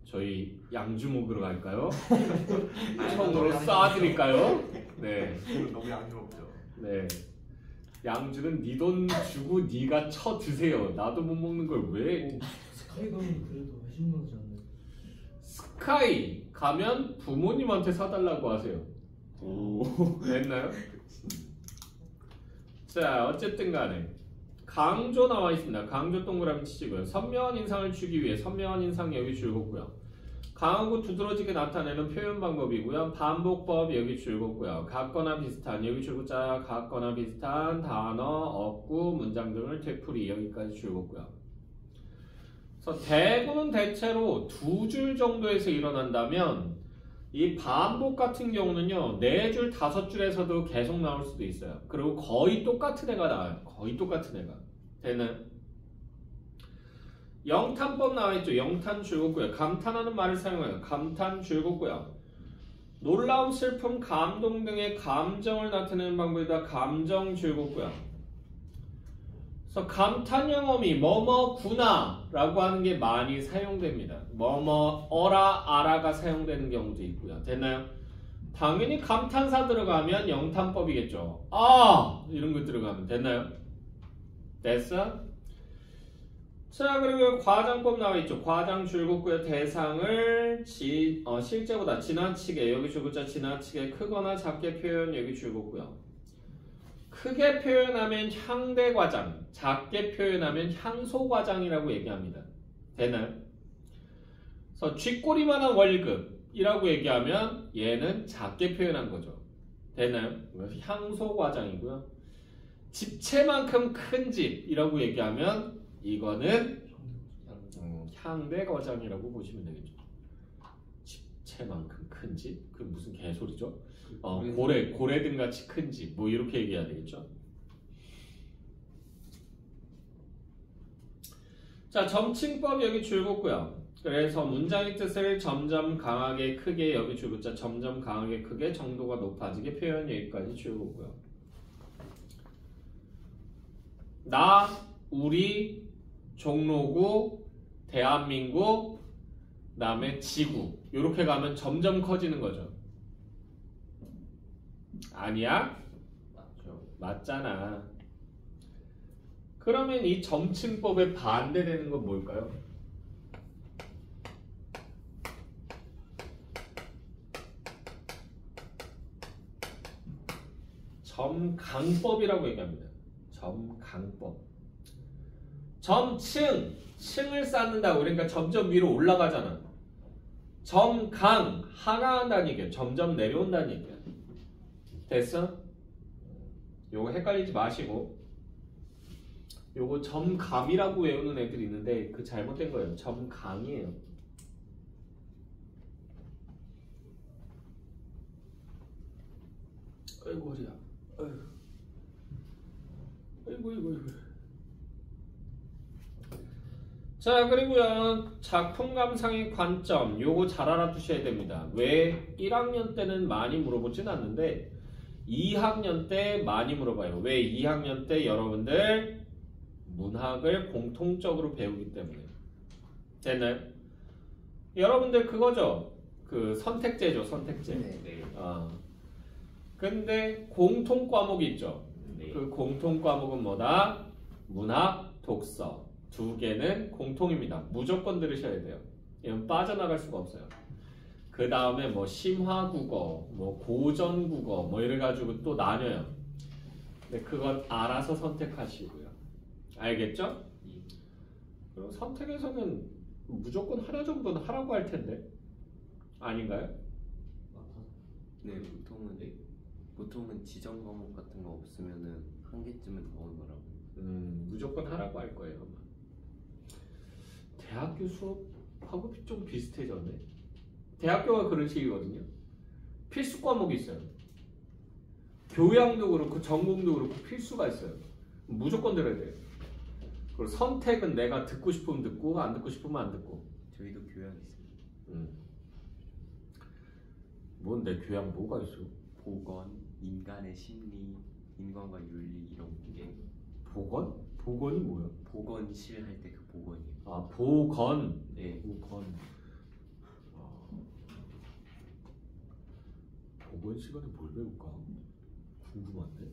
저희 양주 먹으러 갈까요? 총으로 쏴드릴까요? 네. 너무 양심없죠. 네. 양주는 네 돈 주고 네가 쳐 드세요. 나도 못 먹는 걸 왜? 스카이 가면 그래도 해줄만하지 않나요? 스카이 가면 부모님한테 사달라고 하세요. 오. 됐나요? 자 어쨌든 간에 강조 나와 있습니다. 강조 동그라미 치시고요. 선명한 인상을 주기 위해 선명한 인상 여기 줄굼고요. 강하고 두드러지게 나타내는 표현 방법이고요. 반복법 여기 줄굼고요. 같거나 비슷한 여기 줄굼자 같거나 비슷한 단어, 어구, 문장 등을 되풀이 여기까지 줄굼고요. 그래서 대부분 대체로 2줄 정도에서 일어난다면 이 반복 같은 경우는요 4줄, 5줄에서도 계속 나올 수도 있어요. 그리고 거의 똑같은 애가 나와요. 거의 똑같은 애가. 되는 영탄법 나와있죠. 영탄 줄굼고요. 감탄하는 말을 사용해요. 감탄 줄굼고요. 놀라움, 슬픔, 감동 등의 감정을 나타내는 방법이다. 감정 줄굼고요. 그래서 감탄 영어미 뭐뭐구나 라고 하는 게 많이 사용됩니다. 뭐뭐 어라 아라가 사용되는 경우도 있고요. 됐나요? 당연히 감탄사 들어가면 영탄법이겠죠. 아 이런 거 들어가면 됐나요? 됐어? 자 그리고 과장법 나와있죠. 과장 줄굼고요. 대상을 실제보다 지나치게 여기 줄굼자 지나치게 크거나 작게 표현 여기 줄굼고요. 크게 표현하면 향대과장, 작게 표현하면 향소과장이라고 얘기합니다. 되나요? 그래서 쥐꼬리만한 월급이라고 얘기하면 얘는 작게 표현한 거죠. 되나요? 향소과장이고요. 집채만큼 큰 집이라고 얘기하면 이거는 향대과장이라고 보시면 되겠죠. 집채만큼 큰 집? 그 무슨 개소리죠? 고래등 같이 큰 집, 뭐 이렇게 얘기해야 되겠죠. 자, 점칭법 여기 줄굼고요. 그래서 문장의 뜻을 점점 강하게 크게 여기 줄굼자 점점 강하게 크게 정도가 높아지게 표현 여기까지 줄굼고요. 나, 우리, 종로구, 대한민국, 그다음에 지구 이렇게 가면 점점 커지는 거죠. 아니야? 맞죠. 맞잖아. 그러면 이 점칭법에 반대되는 건 뭘까요? 점강법이라고 얘기합니다. 점강법. 점층, 층을 쌓는다고 그러니까 점점 위로 올라가잖아. 점강, 하강한다는 얘기야. 점점 내려온다는 얘기야. 됐어? 요거 헷갈리지 마시고 요거 점감이라고 외우는 애들이 있는데 그 잘못된 거예요. 점강이에요. 아이고 허리야. 아이고. 자 그리고요 작품 감상의 관점 요거 잘 알아두셔야 됩니다. 왜 1학년 때는 많이 물어보진 않는데 2학년 때 많이 물어봐요. 왜 2학년 때 여러분들 문학을 공통적으로 배우기 때문에. 됐나요? 여러분들 그거죠. 그 선택제죠. 선택제. 네. 근데 공통 과목이 있죠. 네. 그 공통 과목은 뭐다? 문학, 독서. 두 개는 공통입니다. 무조건 들으셔야 돼요. 이건 빠져나갈 수가 없어요. 그 다음에 뭐 심화국어, 뭐 고전국어 뭐 이래가지고 또 나뉘어요. 근데 그건 알아서 선택하시고요. 알겠죠? 그럼 선택에서는 무조건 하나 정도는 하라고 할 텐데 아닌가요? 네, 보통은 지정 과목 같은 거 없으면은 한 개쯤은 더 오더라고요. 무조건 하라고 할 거예요. 아마. 대학교 수업하고 좀 비슷해졌네. 대학교가 그런 식이거든요. 필수 과목이 있어요. 교양도 그렇고 전공도 그렇고 필수가 있어요. 무조건 들어야 돼요. 그리고 선택은 내가 듣고 싶으면 듣고 안 듣고 싶으면 안 듣고. 저희도 교양 있습니다. 뭔데 교양 뭐가 있어? 보건, 인간의 심리, 인간과 윤리 이런 게. 보건? 보건이 뭐야? 보건실 할 때 그 보건이요. 아 보건. 네. 보건. 보건 시간에 뭘 배울까? 궁금한데.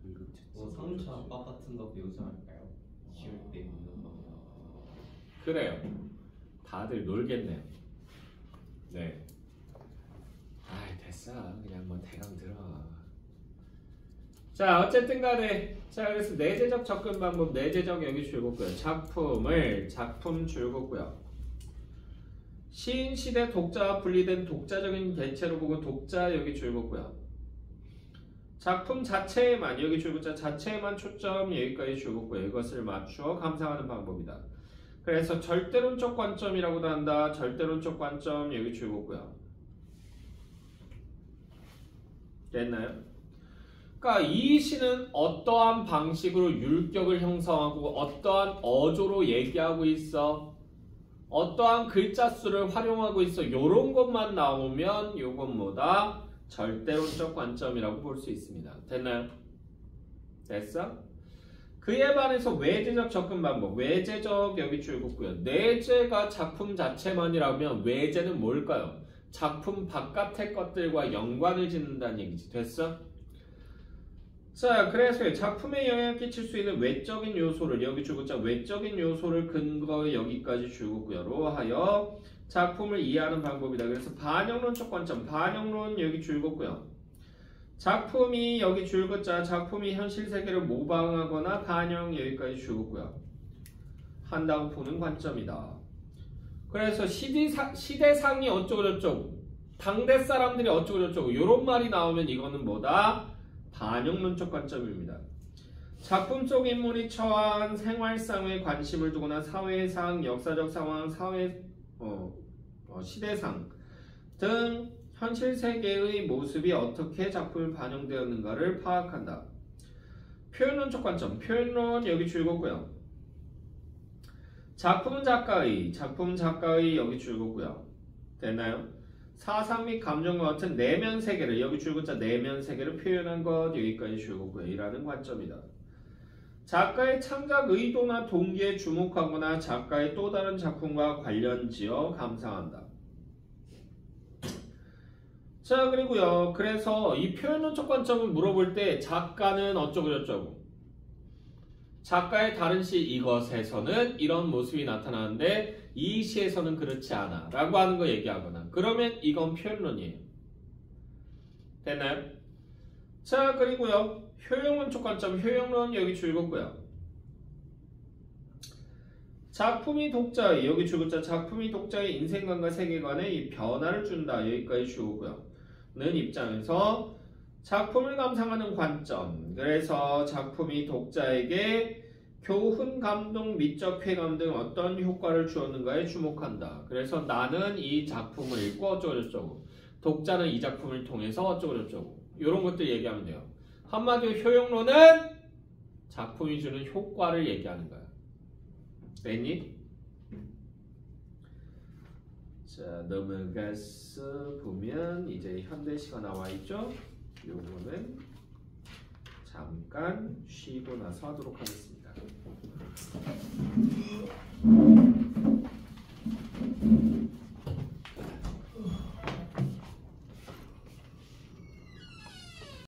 응급처치. 뭐 3차 압박 같은 거 배우지 않을까요? 쉬울 때. 그래요. 다들 놀겠네요. 네. 아이 됐어. 그냥 뭐 대강 들어. 자 어쨌든 간에 자 그래서 내재적 접근 방법 내재적 여기 줄굼고요. 작품 줄굼고요. 시인 시대 독자와 분리된 독자적인 개체로 보고 독자 여기 줄굼고요. 작품 자체에만 여기 줄굼자 자체에만 초점 여기까지 줄굼고요. 이것을 맞추어 감상하는 방법이다. 그래서 절대론적 관점이라고도 한다. 절대론적 관점 여기 줄굼고요. 됐나요? 그러니까 이 시는 어떠한 방식으로 율격을 형성하고 어떠한 어조로 얘기하고 있어. 어떠한 글자 수를 활용하고 있어. 요런 것만 나오면 요건 뭐다? 절대론적 관점이라고 볼 수 있습니다. 됐나요? 됐어? 그에 반해서 외재적 접근 방법. 외재적 여기 줄굼고요. 내재가 작품 자체만이라면 외재는 뭘까요? 작품 바깥의 것들과 연관을 짓는다는 얘기지. 됐어? 자, 그래서 작품에 영향을 끼칠 수 있는 외적인 요소를 여기 줄굼자 외적인 요소를 근거에 여기까지 줄굼고요로 하여 작품을 이해하는 방법이다. 그래서 반영론적 관점, 반영론 여기 줄굼고요. 작품이 여기 줄굼자 작품이 현실 세계를 모방하거나 반영 여기까지 줄굼고요. 한다고 보는 관점이다. 그래서 시대상이 어쩌고저쩌고 당대 사람들이 어쩌고저쩌고 이런 말이 나오면 이거는 뭐다? 반영론적 관점입니다. 작품 속 인물이 처한 생활상에 관심을 두거나 사회상, 역사적 상황, 시대상 등 현실 세계의 모습이 어떻게 작품에 반영되었는가를 파악한다. 표현론적 관점, 표현론 여기 줄굼고요. 작품은 작가의 여기 줄굼고요. 됐나요? 사상 및 감정과 같은 내면 세계를 여기 줄굼자 내면 세계를 표현한 것 여기까지 줄굼고요. 이라는 관점이다. 작가의 창작 의도나 동기에 주목하거나 작가의 또 다른 작품과 관련지어 감상한다. 자 그리고요. 그래서 이 표현론적 관점을 물어볼 때 작가는 어쩌고저쩌고 작가의 다른 시 이것에서는 이런 모습이 나타나는데 이 시에서는 그렇지 않아 라고 하는 거 얘기하거나 그러면 이건 표현론이에요. 됐나요? 자 그리고요. 효용론적 관점 효용론 여기 줄굼고요. 작품이 독자의 여기 줄굼자 작품이 독자의 인생관과 세계관에 이 변화를 준다 여기까지 줄굼고요. 는 입장에서 작품을 감상하는 관점 그래서 작품이 독자에게 교훈, 감동, 미적 쾌감 등 어떤 효과를 주었는가에 주목한다. 그래서 나는 이 작품을 읽고 어쩌고저쩌고 독자는 이 작품을 통해서 어쩌고저쩌고 이런 것들 얘기하면 돼요. 한마디로 효용론은 작품이 주는 효과를 얘기하는 거야. 됐니? 자 넘어가서 보면 이제 현대시가 나와 있죠. 요거는 잠깐 쉬고 나서 하도록 하겠습니다.